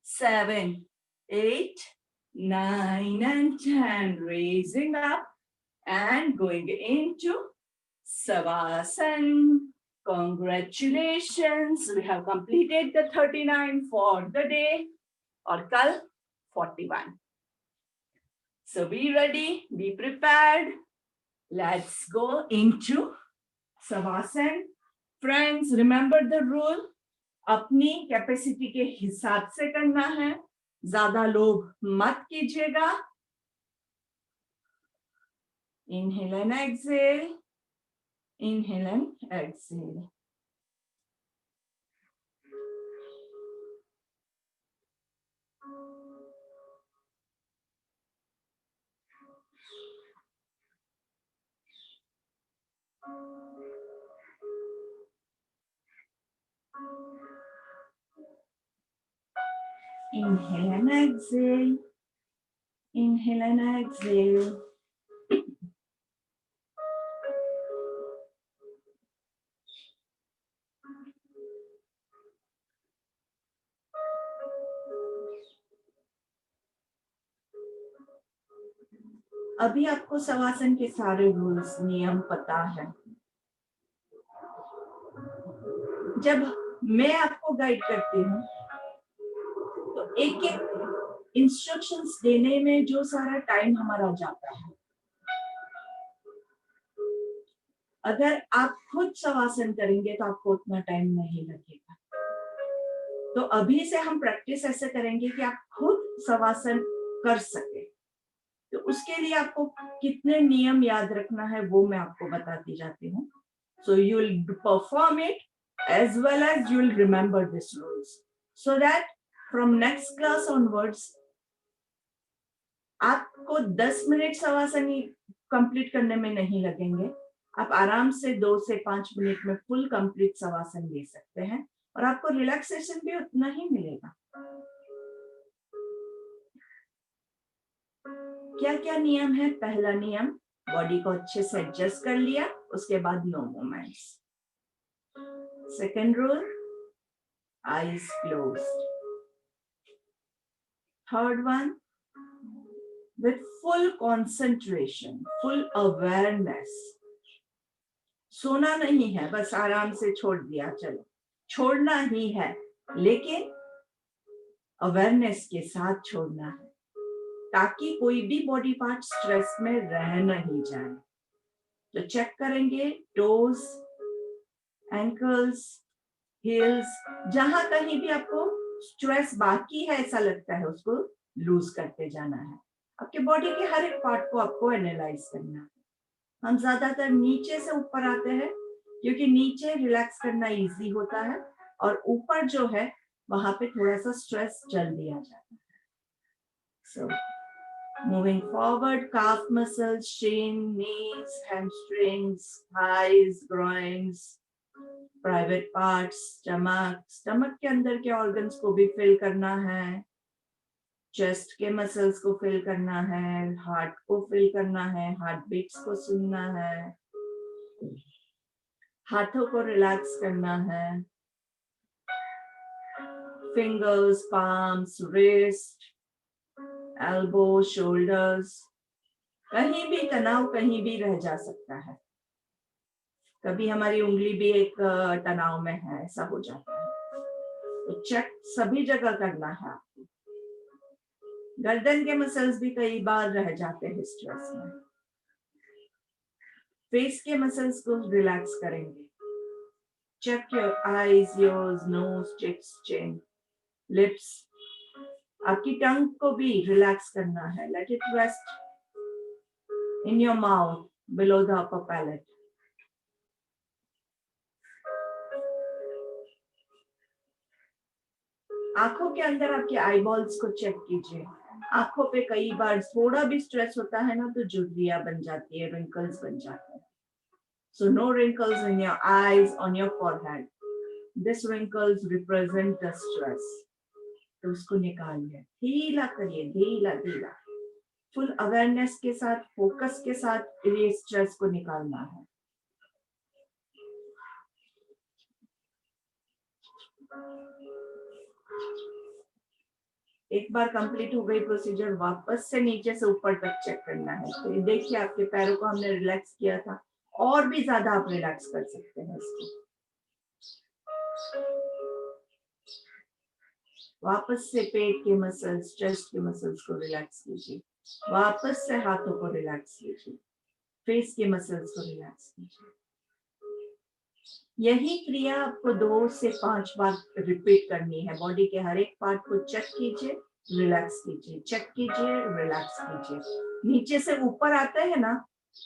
7 8 9 and 10. Raising up and going into Savasana. Congratulations, we have completed the 39 for the day, और कल 41. So be ready, be prepared. Let's go into Savasana. Friends, remember the rule. अपनी कैपेसिटी के हिसाब से करना है, ज्यादा लोभ मत कीजिएगा। Inhale and exhale. Inhale and exhale. Inhale and exhale. Inhale and exhale. अभी आपको शवासन के सारे रूल्स नियम पता है। जब मैं आपको गाइड करती हूँ तो एक एक इंस्ट्रक्शंस देने में जो सारा टाइम हमारा जाता है, अगर आप खुद शवासन करेंगे तो आपको उतना टाइम नहीं लगेगा। तो अभी से हम प्रैक्टिस ऐसे करेंगे कि आप खुद शवासन कर सके। तो उसके लिए आपको कितने नियम याद रखना है वो मैं आपको बताती जाती हूँ। So you will perform it as well as you will remember these rules, so that from next class onwards आपको 10 मिनट शवासन कंप्लीट करने में नहीं लगेंगे. आप आराम से 2 से 5 मिनट में फुल कंप्लीट शवासन ले सकते हैं और आपको रिलैक्सेशन भी उतना ही मिलेगा. क्या क्या नियम है? पहला नियम, बॉडी को अच्छे से एडजस्ट कर लिया, उसके बाद no movements. Second rule, eyes closed. Third one, with full concentration, full awareness. सोना नहीं है, बस आराम से छोड़ दिया, चलो छोड़ना ही है, लेकिन अवेयरनेस के साथ छोड़ना है ताकि कोई भी बॉडी पार्ट स्ट्रेस में रह नहीं जाए. तो चेक करेंगे टोज, एंकल्स, हील्स, जहां कहीं भी आपको स्ट्रेस बाकी है ऐसा लगता है उसको लूज करते जाना है. आपके बॉडी के हर एक पार्ट को आपको एनालाइज करना है. हम ज्यादातर नीचे से ऊपर आते हैं क्योंकि नीचे रिलैक्स करना इजी होता है और ऊपर जो है वहां पे थोड़ा सा स्ट्रेस चल दिया जाता है. So moving forward, calf muscles, shin, knees, hamstrings, thighs, groins, private parts, stomach के अंदर के ऑर्गन्स को भी फिल करना है, चेस्ट के मसल्स को फिल करना है, हार्ट को फिल करना है, हार्ट बीट्स को सुनना है, हाथों को रिलैक्स करना है, fingers, palms, wrist, elbow, shoulders. कहीं भी तनाव कहीं भी रह जा सकता है. कभी हमारी उंगली भी एक तनाव में है, ऐसा हो जाता है. तो चेक सभी जगह करना है आपको. गर्दन के मसल्स भी कई बार रह जाते हैं स्ट्रेस में. फेस के मसल्स को रिलैक्स करेंगे. Check your eyes, ears, nose, cheeks, chin, lips. आपकी टंग को भी रिलैक्स करना है. Let it rest in your mouth below the upper palate. आंखों के अंदर आपके आईबॉल्स को चेक कीजिए. आंखों पे कई बार थोड़ा भी स्ट्रेस होता है ना तो झुर्रियां बन जाती है, रिंकल्स बन जाते हैं. So no wrinkles in your eyes, on your forehead. This wrinkles represent the stress. तो उसको निकालिए, ढीला करिए, ढीला ढीला. फुल अवेयरनेस के साथ, फोकस के साथ ये स्ट्रेस को निकालना है. एक बार कंप्लीट हो गई प्रोसीजर, वापस से नीचे से ऊपर तक चेक करना है. तो ये देखिए आपके पैरों को हमने रिलैक्स किया था, और भी ज्यादा आप रिलैक्स कर सकते हैं इसको. वापस से पेट के मसल्स, चेस्ट के मसल्स को रिलैक्स कीजिए. वापस से हाथों को रिलैक्स कीजिए, फेस के मसल्स को रिलैक्स कीजिए. यही क्रिया आपको 2 से 5 बार रिपीट करनी है. बॉडी के हर एक पार्ट को चेक कीजिए, रिलैक्स कीजिए, चेक कीजिए, रिलैक्स कीजिए. नीचे से ऊपर आते हैं ना,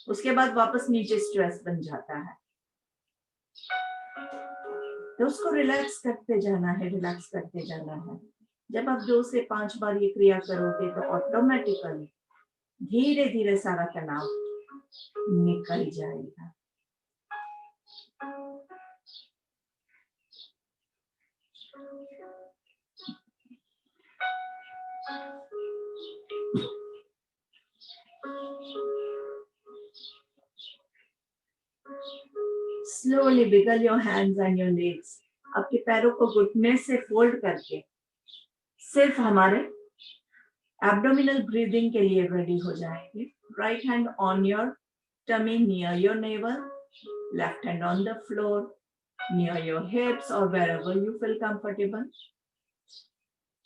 उसके बाद वापस नीचे स्ट्रेस बन जाता है. तो उसको रिलैक्स करते जाना है, रिलैक्स करते जाना है. जब आप 2 से 5 बार ये क्रिया करोगे तो ऑटोमेटिकली धीरे धीरे सारा तनाव निकल जाएगा. Slowly wiggle your hands and your legs. आपके पैरों को घुटने से फोल्ड करके सिर्फ हमारे एब्डोमिनल ब्रीदिंग के लिए रेडी हो जाएंगे. Right hand on your tummy near your navel, left hand on the floor near your hips और wherever you feel comfortable.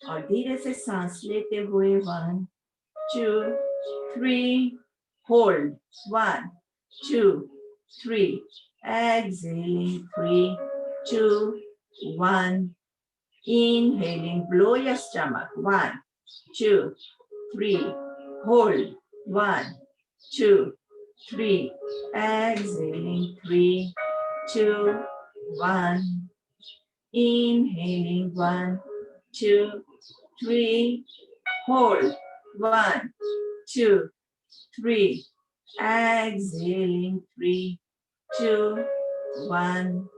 और धीरे से सांस लेते हुए 1, 2, 3, hold 1, 2, 3. Exhaling 3, 2, 1. Inhaling, blow your stomach 1, 2, 3. Hold 1, 2, 3. Exhaling 3, 2, 1. Inhaling 1, 2, 3. Hold 1, 2, 3. Exhaling 3, 2, 1.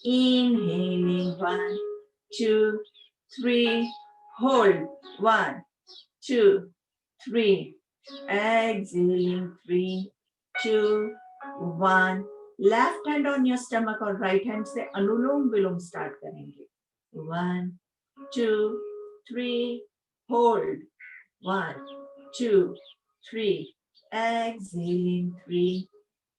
Inhaling 1, 2, 3. Hold 1, 2, 3. Exhaling 3, 2, 1. Left hand on your stomach और right hand से अनुलोम विलोम start करेंगे. 1, 2, 3. Hold 1, 2, 3. Exhaling 3,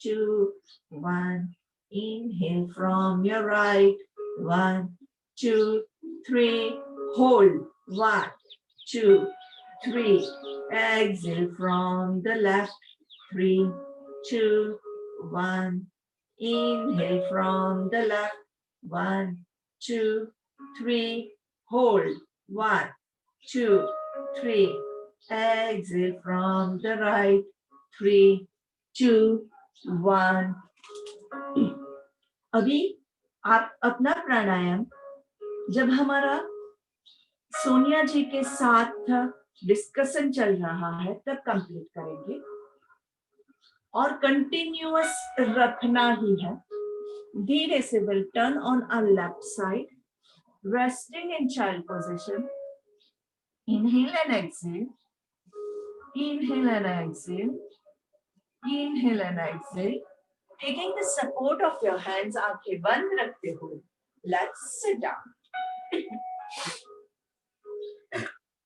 2, 1. Inhale from your right. 1, 2, 3. Hold 1, 2, 3. Exhale from the left. 3, 2, 1. Inhale from the left. 1, 2, 3. Hold 1, 2, 3. Exhale from the right. 3, 2, 1. अभी आप अपना प्राणायाम जब हमारा सोनिया जी के साथ डिस्कशन चल रहा है तब कंप्लीट करेंगे और कंटिन्यूअस रखना ही है. धीरे से will turn on our left side, resting in child position. Inhale and exhale. Inhale and exhale. Inhale and exhale. Taking the support of your hands, आंखें बंद रखते हुए, let's sit down.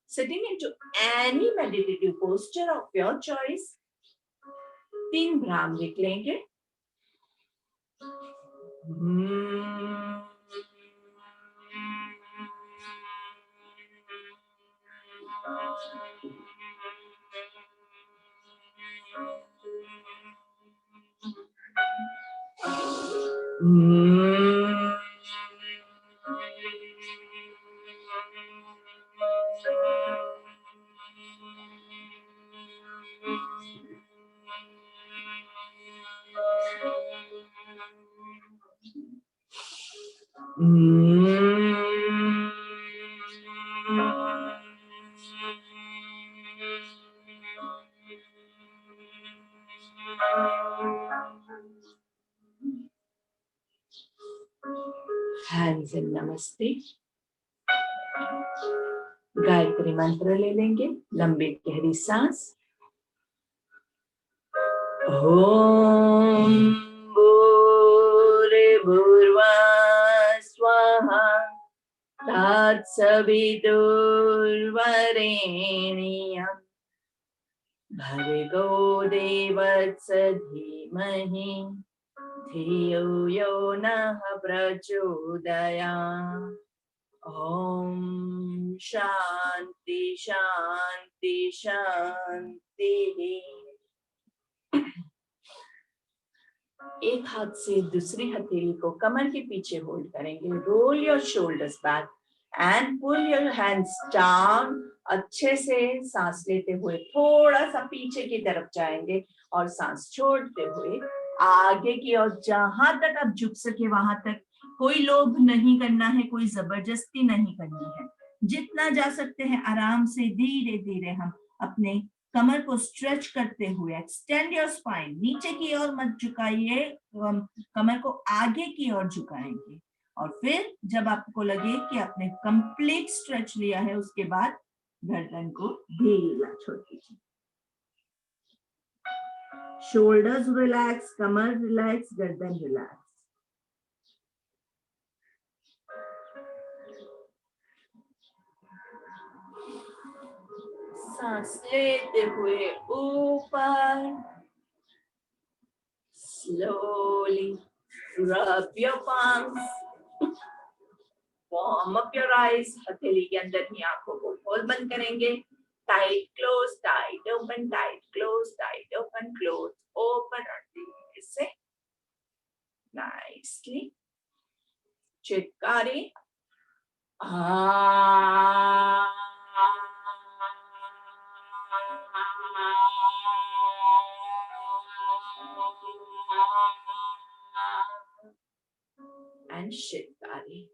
Sitting into any meditative posture of your choice. 3 भ्राम देख लेंगे. Hands in Namaste. Gayatri मंत्र ले लेंगे. लंबी गहरी सांस. ओम भूर्भुवः स्वाहा तत्सवितुर्वरेण्यं भर्गो देवस्य धीमहि धियो यो नः प्रचोदयात्. ओम शांति शांति शांति. एक हाथ से दूसरी हथेली को कमर के पीछे होल्ड करेंगे. Roll your shoulders back and pull your hands down. अच्छे से सांस लेते हुए थोड़ा सा पीछे की तरफ जाएंगे और सांस छोड़ते हुए आगे की ओर. जहां तक आप झुक सके वहां तक. कोई लोभ नहीं करना है, कोई जबरदस्ती नहीं करनी है. जितना जा सकते हैं आराम से धीरे धीरे हम अपने कमर को स्ट्रेच करते हुए. Extend your spine. नीचे की ओर मत झुकाइए, कमर को आगे की ओर झुकाएंगे. और फिर जब आपको लगे कि आपने कंप्लीट स्ट्रेच लिया है, उसके बाद गर्दन को ढीला छोड़ दीजिए. शोल्डर्स रिलैक्स, कमर रिलैक्स, गर्दन रिलैक्स. सांस लेते हुए ऊपर. Slowly rub your palms. Warm up your eyes. हथेली के अंदर ही आंखों को खोल बंद करेंगे. Tight close, tight open, tight close, tight open, close, open. और धीरे से nicely चित्कारी. and Shitkari.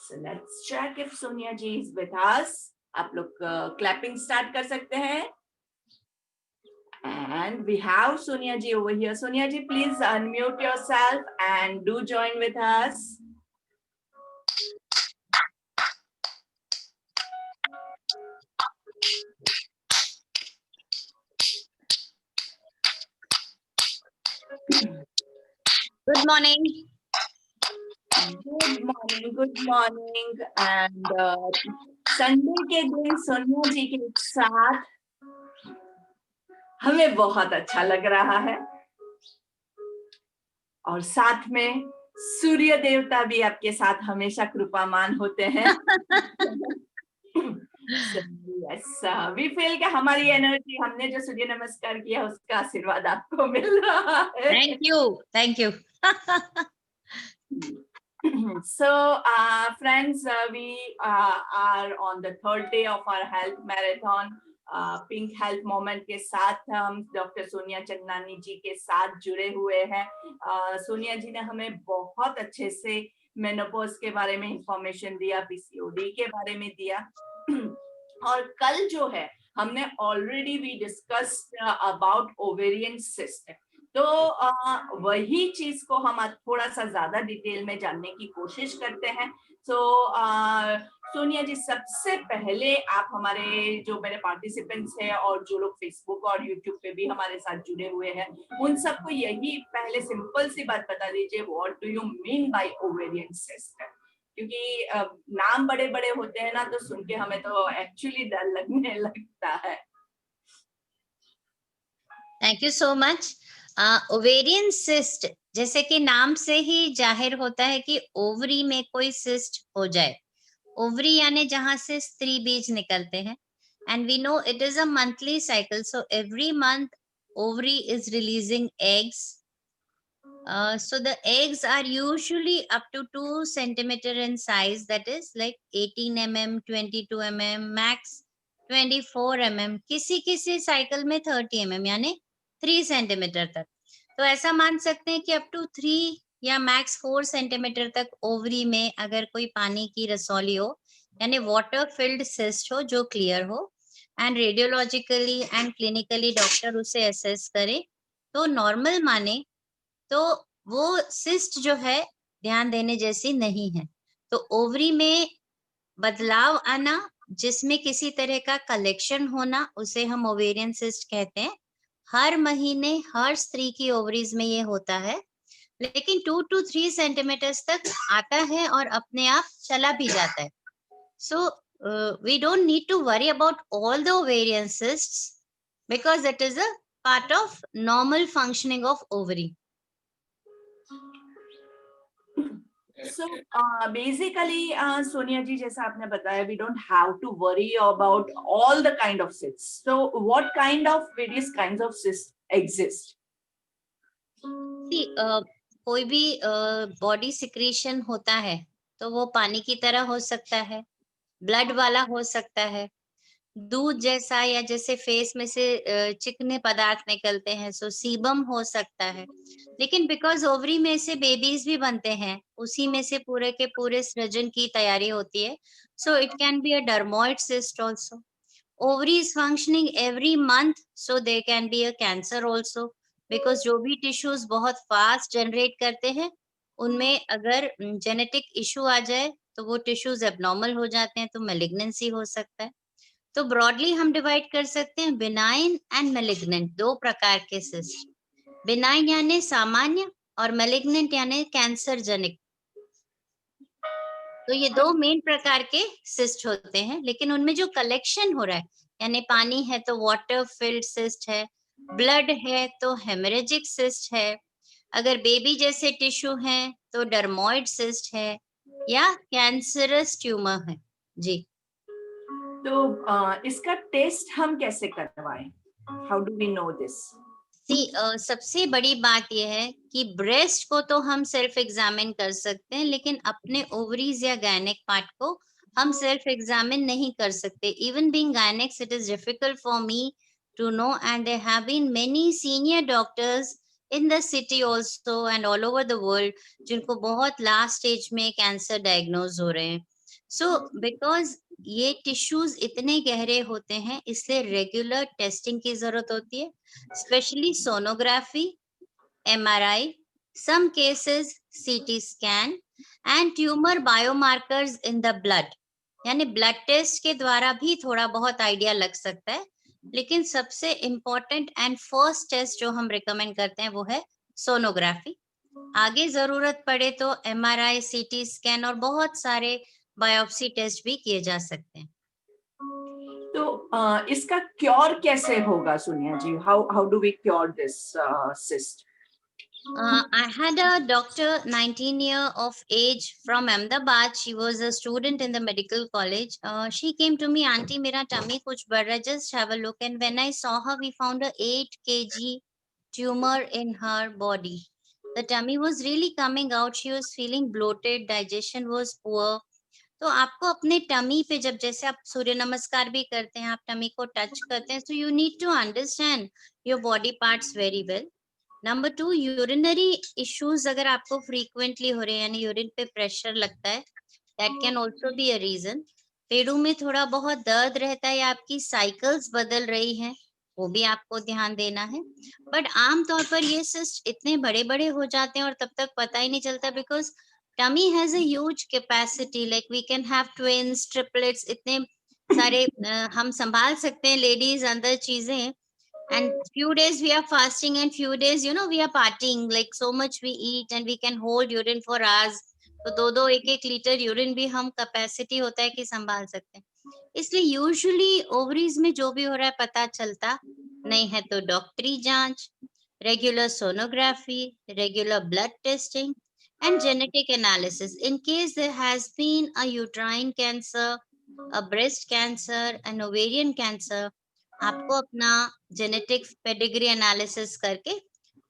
So let's check if Sonia ji is with us. आप लोग clapping start कर सकते हैं. And we have Sonia ji over here. Sonia ji, please unmute yourself and do join with us. Good morning. Good morning, good morning. And Sunday के दिन सोनिया जी के साथ हमें बहुत अच्छा लग रहा है और साथ में सूर्य देवता भी आपके साथ हमेशा कृपामान होते हैं. Yes, we feel कि हमारी एनर्जी, हमने जो सूर्य नमस्कार किया उसका आशीर्वाद आपको मिल रहा है. Thank you. So, friends, we are on the third day of our health marathon. Pink health moment के साथ हम डॉक्टर सोनिया चंदनानी जी के साथ जुड़े हुए हैं. सोनिया जी ने हमें बहुत अच्छे से मेनोपॉज के बारे में इंफॉर्मेशन दिया, पीसीओडी के बारे में दिया. और कल जो है हमने already we discussed about ovarian cyst. तो वही चीज को हम आज थोड़ा सा ज्यादा डिटेल में जानने की कोशिश करते हैं. तो सोनिया जी, सबसे पहले आप हमारे जो मेरे पार्टिसिपेंट्स हैं और जो लोग फेसबुक और यूट्यूब पे भी हमारे साथ जुड़े हुए हैं, उन सबको यही पहले सिंपल सी बात बता दीजिए, what do you mean by ovarian cyst. क्योंकि नाम बड़े बड़े होते हैं ना, तो सुन के हमें तो एक्चुअली डर लगने लगता है. Thank you so much. Ovarian cyst, जैसे कि नाम से ही जाहिर होता है कि ओवरी में कोई सिस्ट हो जाए. ओवरी यानी जहां से स्त्री बीज निकलते हैं. And we know it is a monthly cycle, so every month ovary is releasing eggs. So the eggs are usually up to 2 centimeter in size, that is like 18 mm, 22 mm, max 24 mm, किसी cycle में 30 mm यानी 3 centimetre तक. तो ऐसा मान सकते हैं कि अप टू 3 या मैक्स 4 सेंटीमीटर तक ओवरी में अगर कोई पानी की रसौली हो, यानी वाटर फिल्ड सिस्ट हो जो क्लियर हो, and radiologically and clinically doctor उसे असेस करे तो नॉर्मल माने, तो वो सिस्ट जो है ध्यान देने जैसी नहीं है. तो ओवरी में बदलाव आना, जिसमें किसी तरह का कलेक्शन होना, उसे हम ओवेरियन सिस्ट कहते हैं. हर महीने हर स्त्री की ओवरीज में ये होता है, लेकिन 2 to 3 सेंटीमीटर्स तक आता है और अपने आप चला भी जाता है. So we don't need to worry about all the ovarian cysts because it is a part of normal functioning of ovary. So basically, Sonia ji, जैसा आपने बताया, we don't have to worry about all the kind of cysts. So what kind of various kinds of cysts exist? See, कोई भी body secretion होता है तो वो पानी की तरह हो सकता है, ब्लड वाला हो सकता है, दूध जैसा, या जैसे फेस में से चिकने पदार्थ निकलते हैं सो सीबम हो सकता है. लेकिन बिकॉज ओवरी में से बेबीज भी बनते हैं, उसी में से पूरे के पूरे सृजन की तैयारी होती है, so it can be a dermoid cyst also. Ovary is functioning every month, so they can be a cancer also, because जो भी टिश्यूज बहुत फास्ट जनरेट करते हैं उनमें अगर जेनेटिक इशू आ जाए तो वो टिश्यूज एबनॉर्मल हो जाते हैं, तो मेलिग्नेंसी हो सकता है. तो ब्रॉडली हम डिवाइड कर सकते हैं बिनाइन एंड मेलिग्नेंट, 2 प्रकार के सिस्ट. बिनाइन यानी सामान्य और मेलिग्नेंट यानी कैंसर जनिक. तो ये 2 मेन प्रकार के सिस्ट होते हैं, लेकिन उनमें जो कलेक्शन हो रहा है, यानी पानी है तो वाटर फिल्ड सिस्ट है, ब्लड है तो हेमरेजिक सिस्ट है, अगर बेबी जैसे टिश्यू है तो डर्मोइड सिस्ट है, या कैंसरस ट्यूमर है. जी. तो इसका टेस्ट हम कैसे करवाएं? How do we know this? सबसे बड़ी बात यह है कि ब्रेस्ट को तो हम सेल्फ एग्जामिन कर सकते हैं, लेकिन अपने ओवरीज या गायनिक पार्ट को हम सेल्फ एग्जामिन नहीं कर सकते. Even being gynaecs, it is difficult for me to know, and there have been many senior doctors in the city also and all over the world जिनको बहुत last stage में cancer diagnose हो रहे हैं. So because ये tissues इतने गहरे होते हैं, इसलिए रेगुलर टेस्टिंग की जरूरत होती है, specially sonography, MRI, some cases CT scan and tumor biomarkers in the blood. यानी ब्लड टेस्ट के द्वारा भी थोड़ा बहुत आइडिया लग सकता है, लेकिन सबसे इम्पोर्टेंट एंड फर्स्ट टेस्ट जो हम रिकमेंड करते हैं वो है सोनोग्राफी. आगे जरूरत पड़े तो MRI, CT स्कैन और बहुत सारे बायोप्सी टेस्ट भी किए जा सकते हैं. तो इसका क्योर कैसे होगा Sonia ji? How do we cure this cyst? I had a doctor, 19 year of age, from Ahmedabad. She was a student in the medical college. She came to me, auntie, mera tummy kuch बढ़ रहा है, just have a look. And when I saw her, we found a 8 kg tumor in her body. The tummy was really coming out. She was feeling bloated, digestion was poor. तो आपको अपने tummy पे, जब जैसे आप सूर्य नमस्कार भी करते हैं, आप टमी को टच करते हैं, so you need to understand your body parts very well. Number 2, urinary issues अगर आपको फ्रीक्वेंटली हो रहे हैं, यानी यूरिन पे प्रेशर लगता है, that can also be a reason. पेड़ों में थोड़ा बहुत दर्द रहता है या आपकी साइकिल्स बदल रही हैं, वो भी आपको ध्यान देना है. बट आमतौर पर ये सिस्ट इतने बड़े बड़े हो जाते हैं और तब तक पता ही नहीं चलता, because tummy has a huge capacity, like we can have twins, triplets, इतने सारे हम संभाल सकते हैं लेडीज अंदर चीजें. And few days we are fasting and few days, we are partying, like so much we eat and we can hold urine for hours. तो 2-2 1-1 litre urine भी हम कैपेसिटी होता है कि संभाल सकते हैं. इसलिए यूजुअली ओवरीज में जो भी हो रहा है पता चलता नहीं है, तो डॉक्टरी जांच, regular sonography, regular blood testing and genetic analysis. In case there has been a uterine cancer, a breast cancer, an ovarian cancer, आपको अपना जेनेटिक पेडिग्री एनालिसिस करके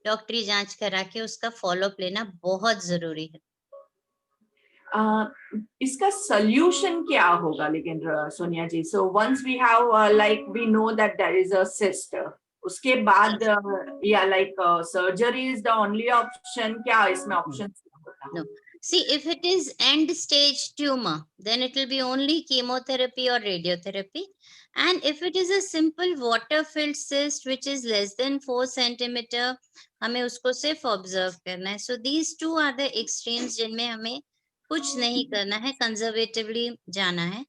डॉक्टरी जांच करा के उसका फॉलोअप लेना बहुत जरूरी है. इसका सोल्यूशन क्या होगा लेकिन Sonia ji? So once we have like we know that there is a cyst, उसके बाद या like surgery is the only option? क्या इसमें ऑप्शंस होता है? No. See, if it is end stage tumor, then it will be only chemotherapy or radiotherapy. And if it is a simple water filled cyst which is less than 4 centimeter, हमें उसको सिर्फ observe करना है. So these two are the extremes जिनमें हमें कुछ नहीं करना है, कंजर्वेटिवली जाना है.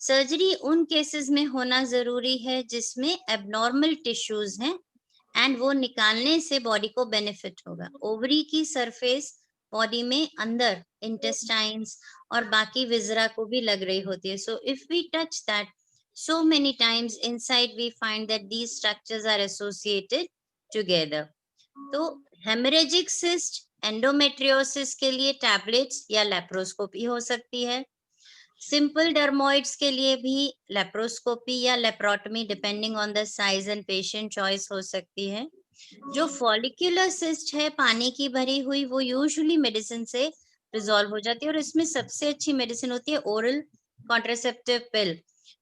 सर्जरी उन केसेस में होना जरूरी है जिसमें एबनॉर्मल टिश्यूज हैं एंड वो निकालने से बॉडी को बेनिफिट होगा. ओवरी की सरफेस बॉडी में अंदर इंटेस्टाइन्स और बाकी विजरा को भी लग रही होती है. So if we touch that so many times inside, we find that these structures are associated together. तो hemorrhagic cyst, endometriosis के लिए टैबलेट्स या लेप्रोस्कोपी हो सकती है. सिंपल डर्मोइड्स के लिए भी लेप्रोस्कोपी या laparotomy depending on the size and patient choice हो सकती है. जो फॉलिक्यूलर सिस्ट है पानी की भरी हुई, वो यूजुअली मेडिसिन से रिजॉल्व हो जाती है और इसमें सबसे अच्छी मेडिसिन होती है ओरल कॉन्ट्रासेप्टिव पिल.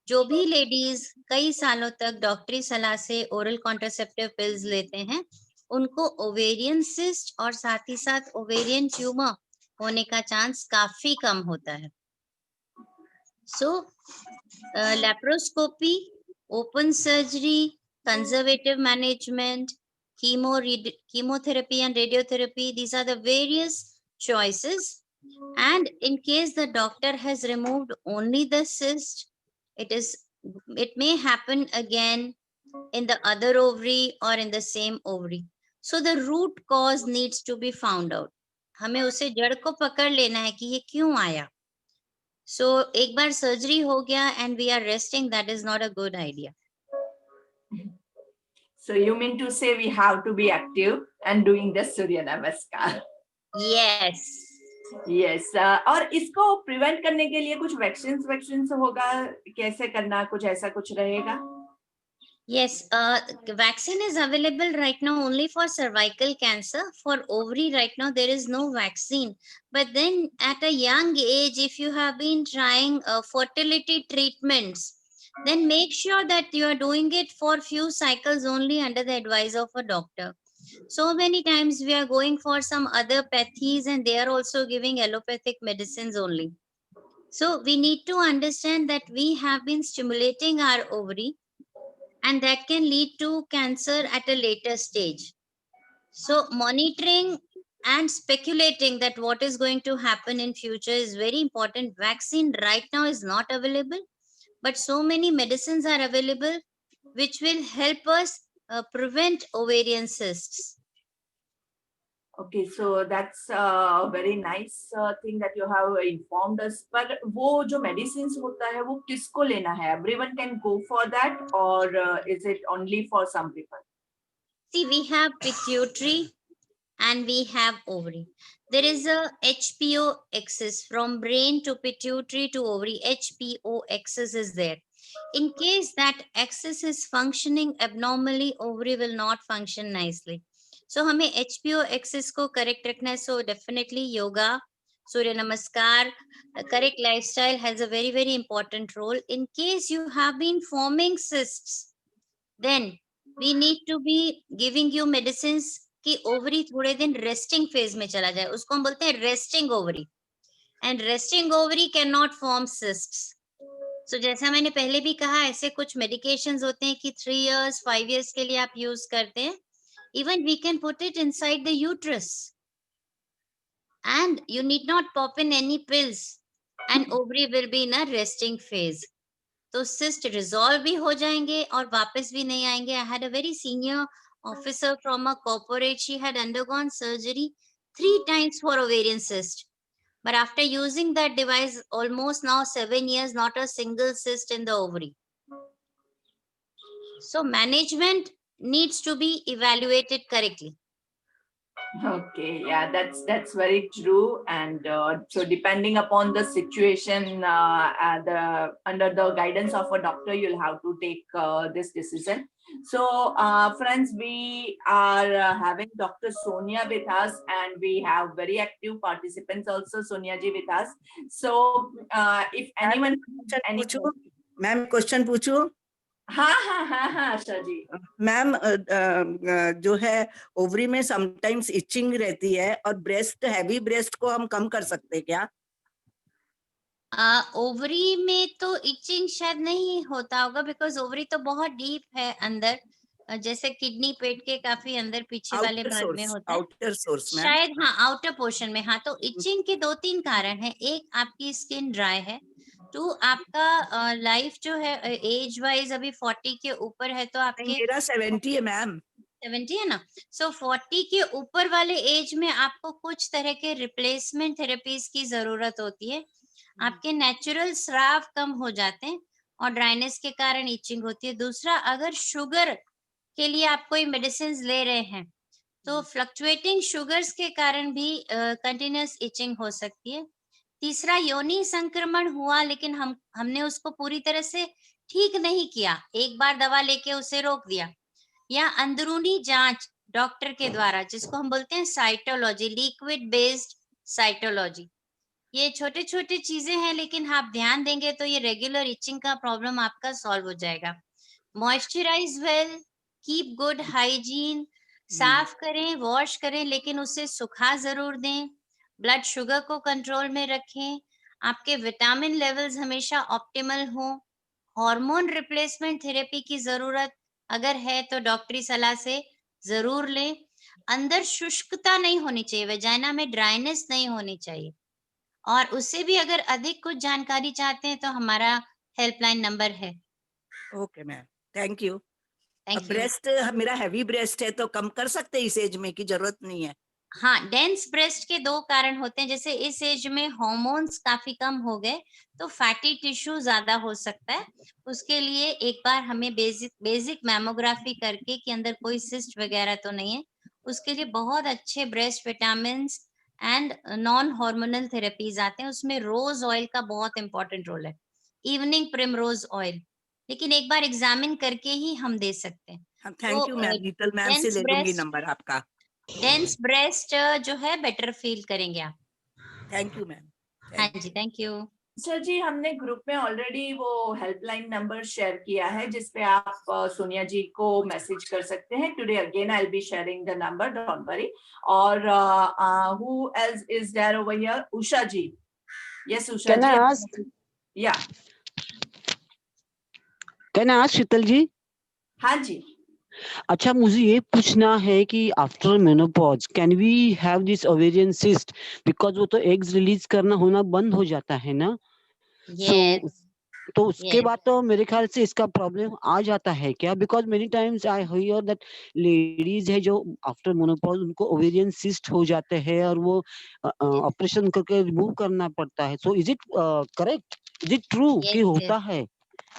जो भी लेडीज कई सालों तक डॉक्टरी सलाह से ओरल कॉन्ट्रासेप्टिव पिल्स लेते हैं, उनको ओवेरियन सिस्ट और साथ ही साथ ओवेरियन ट्यूमर होने का चांस काफी कम होता है. So laparoscopy, open surgery, conservative management, chemotherapy and radiotherapy, these are the various choices. And in case the doctor has removed only the cyst, it may happen again in the other ovary or in the same ovary. So the root cause needs to be found out. हमें उसे जड़ को पकड़ लेना है कि ये क्यों आया. So एक बार सर्जरी हो गया and we are resting, that is not a good idea. So you mean to say we have to be active and doing the Surya Namaskar? Yes. Yes. और इसको प्रिवेंट करने के लिए कुछ वैक्सीन होगा, कैसे करना, कुछ ऐसा कुछ रहेगा? Yes, vaccine is available right now only for cervical cancer. For ovary right now, there is no vaccine. But then at a young age, if you have been trying fertility treatments, then make sure that you are doing it for few cycles only under the advice of a doctor. So many times we are going for some other pathies and they are also giving allopathic medicines only. So we need to understand that we have been stimulating our ovary and that can lead to cancer at a later stage. So monitoring and speculating that what is going to happen in future is very important. Vaccine right now is not available, but so many medicines are available which will help us prevent ovarian cysts. Okay, so that's a very nice thing that you have informed us. पर वो जो medicines होता है वो किसको लेना है? Everyone can go for that, or is it only for some people? See, we have pituitary and we have ovary. There is a HPO axis from brain to pituitary to ovary. HPO axis is there. In case that axis is functioning abnormally, ovary will not function nicely. So हमें HPO axis को correct रखना है. So definitely yoga, Surya Namaskar, correct lifestyle has a very, very important role. In case you have been forming cysts, then we need to be giving you medicines कि ovary थोड़े दिन resting phase में चला जाए, उसको हम बोलते हैं resting ovary. And resting ovary can not form cysts. So जैसा मैंने पहले भी कहा, ऐसे कुछ मेडिकेशंस होते हैं कि 3 years 5 years के लिए आप यूज करते हैं. Even we can put it inside the uterus and you need not pop in any pills and ovary will be in a resting phase. तो सिस्ट रिजॉल्व भी हो जाएंगे और वापस भी नहीं आएंगे. I had a very senior officer from a corporate. She had undergone surgery 3 times for ovarian cyst, but after using that device almost now 7 years, not a single cyst in the ovary. So management needs to be evaluated correctly. Okay, yeah, that's very true. And so depending upon the situation, under the guidance of a doctor, you'll have to take this decision. So friends, we are having Dr. Sonia with us, and we have very active participants also, Sonia ji, with us. So if anyone any ma'am question पूछूं? हाँ Asha ji. Ma'am जो है ovary में sometimes etching रहती है और breast heavy breast को हम कम कर सकते हैं क्या? ओवरी में तो इचिंग शायद नहीं होता होगा, बिकॉज ओवरी तो बहुत डीप है अंदर, जैसे किडनी पेट के काफी अंदर पीछे वाले भाग में होता है. Outer source ma'am. शायद हाँ, आउटर पोर्शन में. हाँ, तो इचिंग के 2-3 कारण हैं. एक, आपकी स्किन ड्राई है. 2, आपका लाइफ जो है एज वाइज अभी 40 के ऊपर है, तो आपके मेरा 70 है मैम. 70 है ना. सो 40 के ऊपर वाले एज में आपको कुछ तरह के रिप्लेसमेंट थेरेपीज की जरूरत होती है. आपके नेचुरल स्राव कम हो जाते हैं और ड्राइनेस के कारण इचिंग होती है. दूसरा, अगर शुगर के लिए आप कोई मेडिसिन ले रहे हैं तो फ्लक्चुएटिंग शुगर्स के कारण भी कंटिन्यूअस इचिंग हो सकती है. तीसरा, योनि संक्रमण हुआ लेकिन हमने उसको पूरी तरह से ठीक नहीं किया, एक बार दवा लेके उसे रोक दिया, या अंदरूनी जांच डॉक्टर के द्वारा, जिसको हम बोलते हैं साइटोलॉजी, लिक्विड बेस्ड साइटोलॉजी. ये छोटे छोटे चीजें हैं, लेकिन आप ध्यान देंगे तो ये रेगुलर इचिंग का प्रॉब्लम आपका सॉल्व हो जाएगा. Moisturise well, keep good hygiene, साफ करें, वॉश करें, लेकिन उसे सुखा जरूर दें. ब्लड शुगर को कंट्रोल में रखें. आपके विटामिन लेवल्स हमेशा ऑप्टिमल हो. हार्मोन रिप्लेसमेंट थेरेपी की जरूरत अगर है तो डॉक्टरी सलाह से जरूर लें. अंदर शुष्कता नहीं होनी चाहिए, वेजाइना में ड्राइनेस नहीं होनी चाहिए. और उससे भी अगर अधिक कुछ जानकारी चाहते हैं तो हमारा हेल्पलाइन नंबर है. Okay ma'am, thank you. Thank you. Breast मेरा हैवी ब्रेस्ट है तो कम कर सकते हैं इस एज में की जरूरत नहीं है? हाँ, डेंस ब्रेस्ट के 2 कारण होते हैं. जैसे इस एज में हार्मोन्स काफी कम हो गए तो फैटी टिश्यू ज्यादा हो सकता है. उसके लिए एक बार हमें बेसिक मैमोग्राफी करके कि अंदर कोई सिस्ट वगैरह तो नहीं है, उसके लिए बहुत अच्छे breast vitamin and non hormonal therapies आते हैं. उसमें रोज ऑयल का बहुत इंपॉर्टेंट रोल है. इवनिंग प्रिमरोज ऑयल लेकिन एक बार एग्जामिन करके ही हम दे सकते हैं। थैंक यू मैम, नीतल मैम से ले लूंगी नंबर आपका। डेंस ब्रेस्ट जो है बेटर फील करेंगे आप। Thank you ma'am. हाँ जी, थैंक यू। सर जी, हमने ग्रुप में ऑलरेडी वो हेल्पलाइन नंबर शेयर किया है जिसपे आप सोनिया जी को मैसेज कर सकते हैं। Today again I will be sharing the number, don't worry. और who else is there over here? Usha ji. Yes Usha Can ji. I ask? या Can I ask Sheetal ji? हाँ जी। अच्छा, मुझे ये पूछना है कि after menopause can we have this ovarian cyst, because वो तो एग्स रिलीज करना होना बंद हो जाता है ना, Yes, तो उसके yes. बाद तो मेरे ख्याल से इसका प्रॉब्लम आ जाता है क्या? Because many times I hear that ladies है जो आफ्टर मेनोपॉज उनको ओवेरियन सिस्ट हो जाते हैं और वो ऑपरेशन करके रिमूव करना पड़ता है। So is it correct, is it true Yes, कि yes. होता है?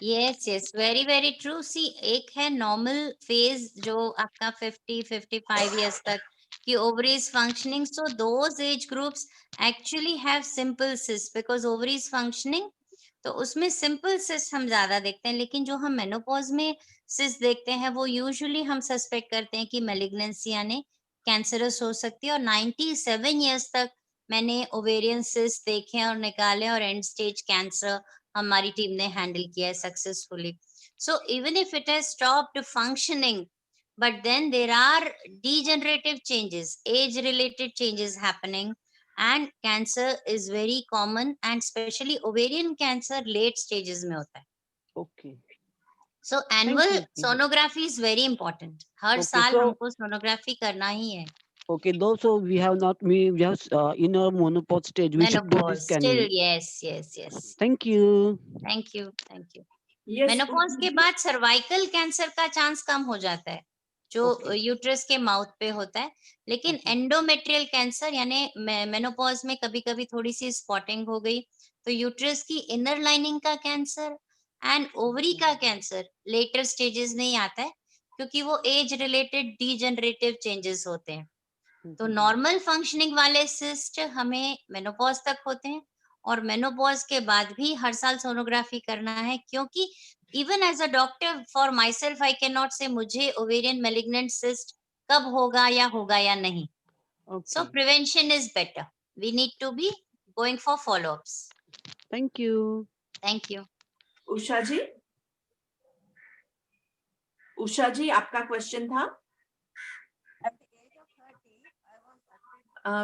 Yes yes, very very true. See, एक है नॉर्मल फेज जो आपका 50-55 इयर्स तक की ovaries functioning, so those age groups actually have simple cyst because ovaries functioning, तो उसमें सिंपल सिस्ट हम ज्यादा देखते हैं। लेकिन जो हम मेनोपॉज में सिस्ट देखते हैं वो यूजुअली हम सस्पेक्ट करते हैं कि मैलिग्नेंसी यानी कैंसरस हो सकती है। और 97 इयर्स तक मैंने ओवेरियन सिस्ट देखे और निकाले और एंड स्टेज कैंसर हमारी टीम ने हैंडल किया है successfully. So even if it has stopped functioning, but then there are degenerative changes, age related changes happening, and cancer is very common, and especially ovarian cancer late stages में होता है। Okay, So thank annual you. sonography is very important, her Okay, साल so हमको sonography करना ही है। okay, though so we have not we have in our monopause stage we should do this Menopause still, scanning. yes yes yes, Thank you. thank you thank you। Yes menopause के बाद cervical cancer का chance कम हो जाता है जो Okay. Uterus के mouth पे होता है, लेकिन Okay. एंडोमेट्रियल कैंसर यानी मेनोपॉज में कभी कभी थोड़ी सी स्पॉटिंग हो गई तो यूट्रस की इनर लाइनिंग का कैंसर एंड ओवरी का कैंसर लेटर स्टेजेस नहीं आता है क्योंकि वो एज रिलेटेड डीजनरेटिव चेंजेस होते हैं। तो नॉर्मल फंक्शनिंग वाले सिस्ट हमें मेनोपॉज तक होते हैं और मेनोपॉज के बाद भी हर साल सोनोग्राफी करना है, क्योंकि even as a doctor for myself I can not say मुझे ओवेरियन मेलिग्नेंट सिस्ट कब होगा या नहीं। So Okay. Prevention is better, we need to be going for follow ups. Thank you. Thank you. Usha ji. Usha ji, आपका question था।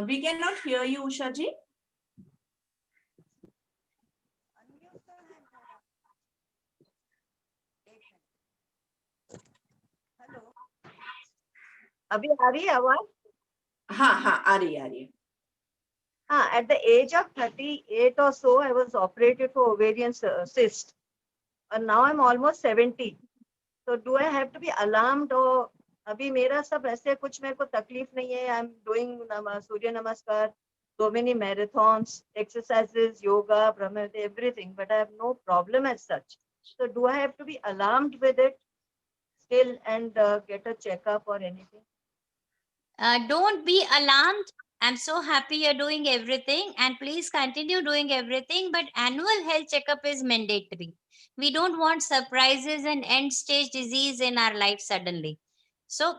We can not hear you Usha ji. अभी आ रही है आवाज? हाँ हाँ, आ रही है। At the age of 38 or so, I was operated for ovarian cyst, and now I'm almost 70. So do I have to be alarmed? or अभी मेरा सब ऐसे कुछ मेरे को तकलीफ नहीं है. I'm doing सूर्य नमस्कार, so many marathons, exercises, yoga, Brahma, everything, but I have no problem as such. So do I have to be alarmed with it still and get a checkup or anything? Don't be alarmed. I'm so happy you're doing everything and please continue doing everything. But annual health checkup is mandatory. We don't want surprises and end stage disease in our life suddenly. So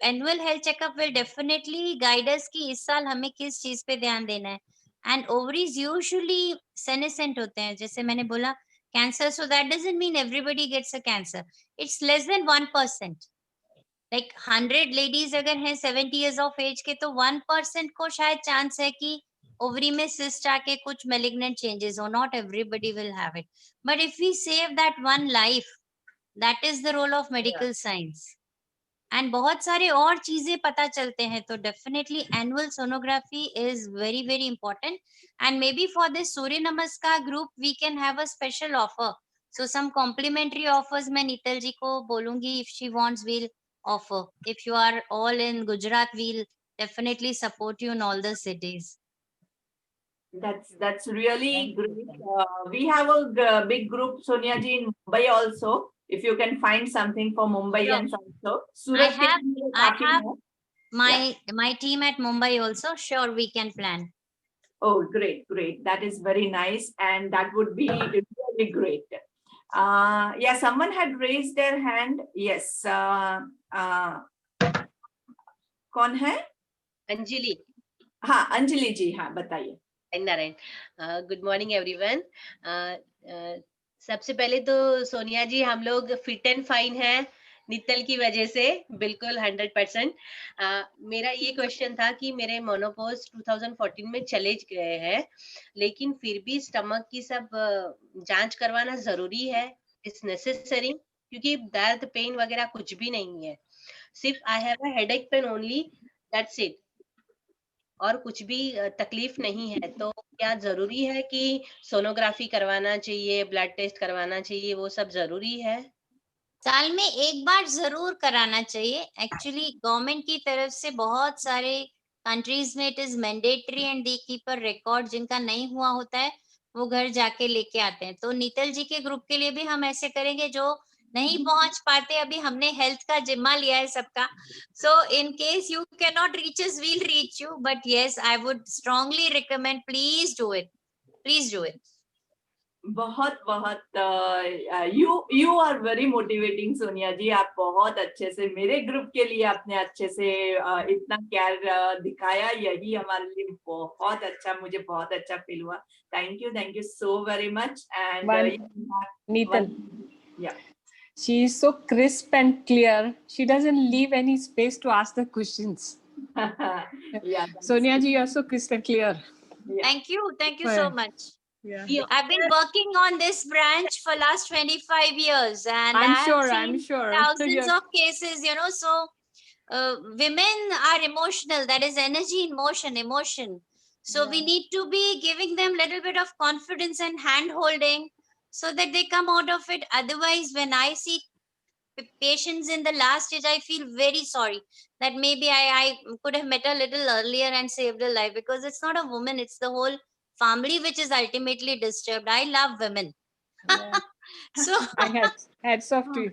annual health checkup will definitely guide us कि इस साल हमें किस चीज पे ध्यान देना है. And ovaries usually senescent होते हैं, जैसे मैंने बोला cancer. So that doesn't mean everybody gets a cancer. It's less than 1%. Like 100 ladies अगर हैं 70 इयर्स ऑफ एज के तो 1% को शायद चांस है कि ओवरी में सिस्ट आके कुछ मेलिग्नेंट चेंजेस हो. Not everybody will have it, but if we save that one life, that is the role of medical science. And बहुत सारे और चीजें पता चलते हैं, तो definitely annual sonography is very very important. And maybe for this Surya Namaskar group we can have a special offer. So some complimentary offers मैं नीतल जी को बोलूंगी, if she wants we'll offer. If you are all in Gujarat, we'll definitely support you in all the cities. That's really Thank you. great. We have a big group, Sonia ji, in Mumbai also. If you can find something for Mumbaians also. Surat I have my team at Mumbai also. Sure, we can plan. Oh, great. That is very nice, and that would be really great. Yeah, someone had raised their hand. Yes. कौन है? अंजलि. हाँ, अंजलि जी, हाँ, बताइए. Narayan. Good morning everyone. सबसे पहले तो सोनिया जी, हम लोग फिट एंड फाइन हैं नित्तल की वजह से, बिल्कुल 100%. मेरा ये क्वेश्चन था कि मेरे मोनोपोज 2014 में चले गए हैं, लेकिन फिर भी स्टमक की सब जांच करवाना जरूरी है, इट्स नेसेसरी, क्योंकि दर्द पेन वगैरह कुछ भी नहीं है, सिर्फ I have a headache pain only, that's it, और कुछ भी तकलीफ नहीं है. तो क्या जरूरी है कि सोनोग्राफी करवाना चाहिए, ब्लड टेस्ट करवाना चाहिए, वो सब जरूरी है? साल में एक बार जरूर कराना चाहिए. एक्चुअली गवर्नमेंट की तरफ से बहुत सारे कंट्रीज में it is mandatory and they keep a record. जिनका नहीं हुआ होता है वो घर जाके लेके आते हैं. तो नीतल जी के ग्रुप के लिए भी हम ऐसे करेंगे, जो नहीं पहुंच पाते, अभी हमने हेल्थ का जिम्मा लिया है सबका. So in case you can not reach us, we'll reach you, but yes I would strongly recommend, please do it, please do it. बहुत बहुत you are very motivating Sonia ji. आप बहुत अच्छे से मेरे ग्रुप के लिए आपने अच्छे से इतना केयर दिखाया, यही हमारे लिए बहुत अच्छा, मुझे बहुत अच्छा फील हुआ. Thank you so very much. And Neetal, yeah. she is so crisp and clear. She doesn't leave any space to ask the questions. Yeah, Sonia ji, you are so crisp and clear. yeah. Thank you so much. Yeah. I've been working on this branch for last 25 years and I'm I have sure, seen I'm sure. thousands Yeah. of cases, you know, so women are emotional. That is energy in motion, emotion. So we need to be giving them little bit of confidence and hand holding so that they come out of it. Otherwise, when I see patients in the last stage, I feel very sorry that maybe I could have met a little earlier and saved a life, because it's not a woman, it's the whole family which is ultimately disturbed. I love women. Yeah. So I hats off to you.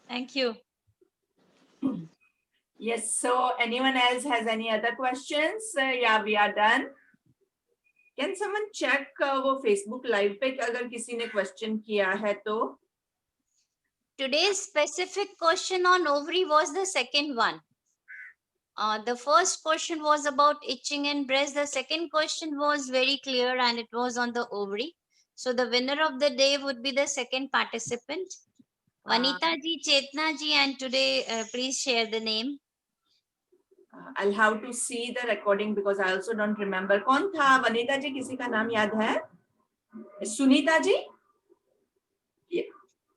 thank you. Yes, so anyone else has any other questions? Yeah, we are done. Can someone check वो Facebook live पे अगर किसी ने question किया है तो? Today's specific question on ovary was the second one. The first question was about itching and breast. The second question was very clear and it was on the ovary. So the winner of the day would be the second participant. Vanita ji, Chetna ji, and today please share the name. I'll have to see the recording because I also don't remember. कौन था? वनीता जी, किसी का नाम याद है? Sunita ji? Yeah.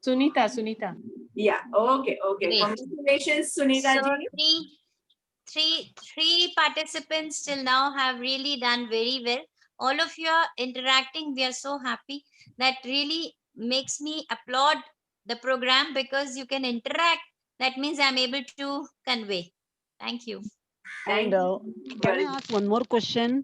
Sunita. Yeah, okay. Great. Congratulations, Sunita So ji. three participants till now have really done very well. All of you are interacting. We are so happy. That really makes me applaud the program, because you can interact. That means I'm able to convey. Thank you. And can I ask one more question?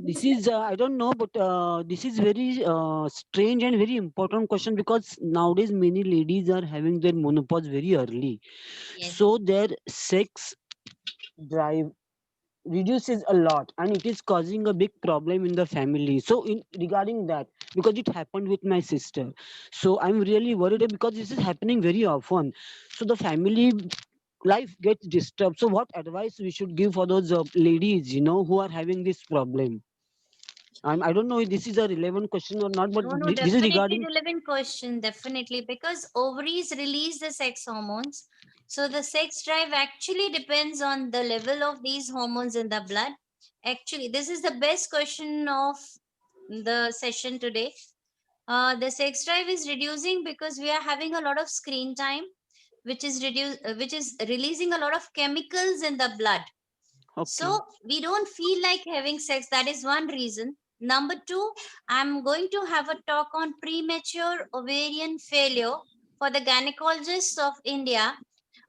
This is I don't know, but this is very strange and very important question, because nowadays many ladies are having their menopause very early. Yes. So their sex drive reduces a lot, and it is causing a big problem in the family. So in regarding that, because it happened with my sister, so I'm really worried, because this is happening very often. So the family life gets disturbed. So what advice we should give for those ladies, who are having this problem? I don't know if this is a relevant question or not, but No, this is definitely regarding. relevant question, definitely, because ovaries release the sex hormones. So the sex drive actually depends on the level of these hormones in the blood. Actually, this is the best question of the session today. The sex drive is reducing because we are having a lot of screen time, which is releasing a lot of chemicals in the blood. Okay. So we don't feel like having sex. That is one reason. Number two, I'm going to have a talk on premature ovarian failure for the gynecologists of India.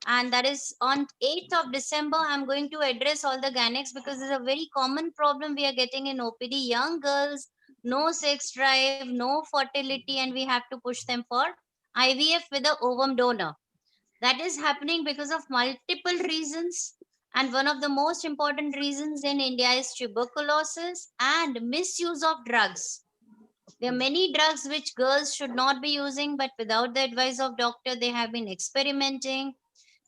And that is on 8th of December. I'm going to address all the gynecs, because it's a very common problem we are getting in OPD. Young girls, no sex drive, no fertility, and we have to push them for IVF with the ovum donor. That is happening because of multiple reasons. And one of the most important reasons in India is tuberculosis and misuse of drugs. There are many drugs which girls should not be using, but without the advice of doctor, they have been experimenting.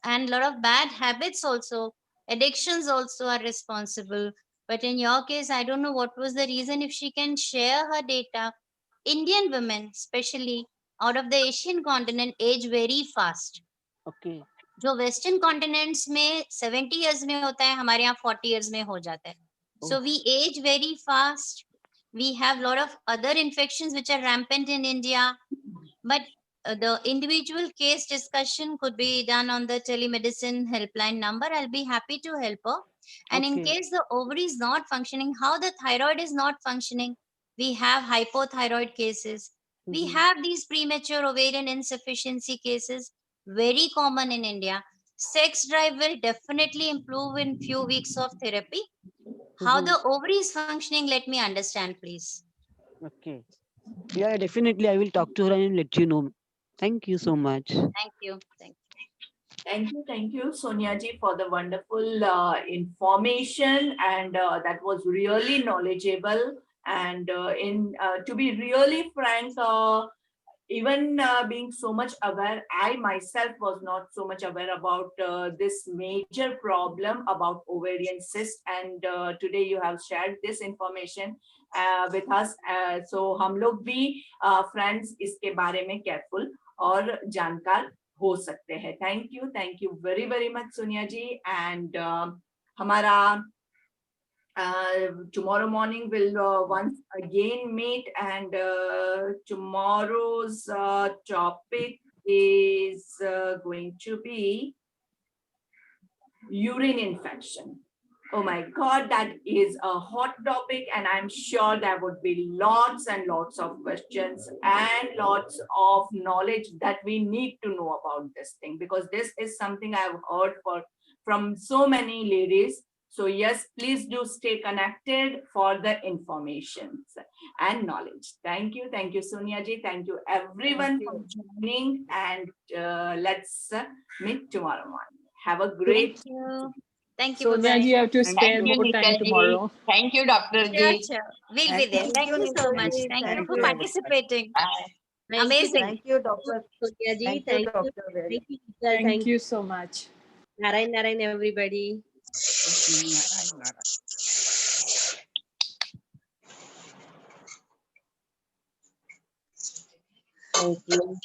And a lot of bad habits also, addictions also are responsible. But in your case, I don't know what was the reason. If she can share her data, Indian women, especially out of the Asian continent, age very fast. Okay. जो western continents में 70 years में होता है, हमारे यहाँ 40 years में हो जाता है. So we age very fast. We have lot of other infections which are rampant in India. But the individual case discussion could be done on the telemedicine helpline number. I'll be happy to help her. And in Okay. case the ovary is not functioning, how the thyroid is not functioning, we have hypothyroid cases. We have these premature ovarian insufficiency cases, very common in India. Sex drive will definitely improve in few weeks of therapy. How the ovary is functioning, let me understand, please. Okay. Yeah, definitely. I will talk to her and let you know. Thank you so much. Thank you. Thank you, Sonia ji, for the wonderful information, and that was really knowledgeable. And to be really frank, even being so much aware, I myself was not so much aware about this major problem about ovarian cyst, and today you have shared this information with us. So हम लोग भी friends इसके बारे में careful और जानकार हो सकते हैं. Thank you very much, Sonia ji. And हमारा tomorrow morning we'll once again meet, and tomorrow's topic is going to be urine infection. Oh my God, that is a hot topic, and I'm sure there would be lots and lots of questions and lots of knowledge that we need to know about this thing, because this is something I've heard from so many ladies. So yes, please do stay connected for the information and knowledge. Thank you, Sonia ji. Thank you everyone for joining, and let's meet tomorrow morning. Have a great. Thank you. Sonia ji, you have to spare more time tomorrow. Thank you, Dr. Ji. Sure. We'll be there. Thank you so much. Thank you for participating. Amazing. Thank you, Dr. Sonia ji. Thank you, Dr. Very. Thank you so much. Narayan, everybody. Thank you.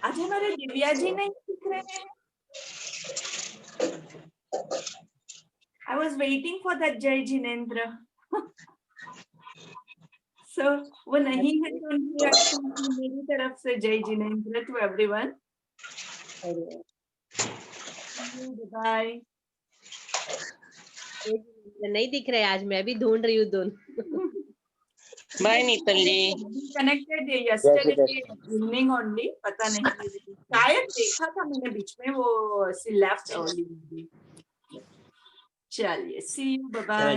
आज हमारे दिव्या जी नहीं दिख रहे हैं. I was waiting for that Jai Jinendra. So वो नहीं है तो उनकी मेरी तरफ से Jai Jinendra to everyone. Bye. नहीं दिख रहे आज, मैं भी ढूंढ रही हूँ दोनों. Bye, Nital ji. Connected yesterday evening only. पता नहीं शायद देखा था मैंने बीच में, वो she left early. चलिए, see you, bye bye.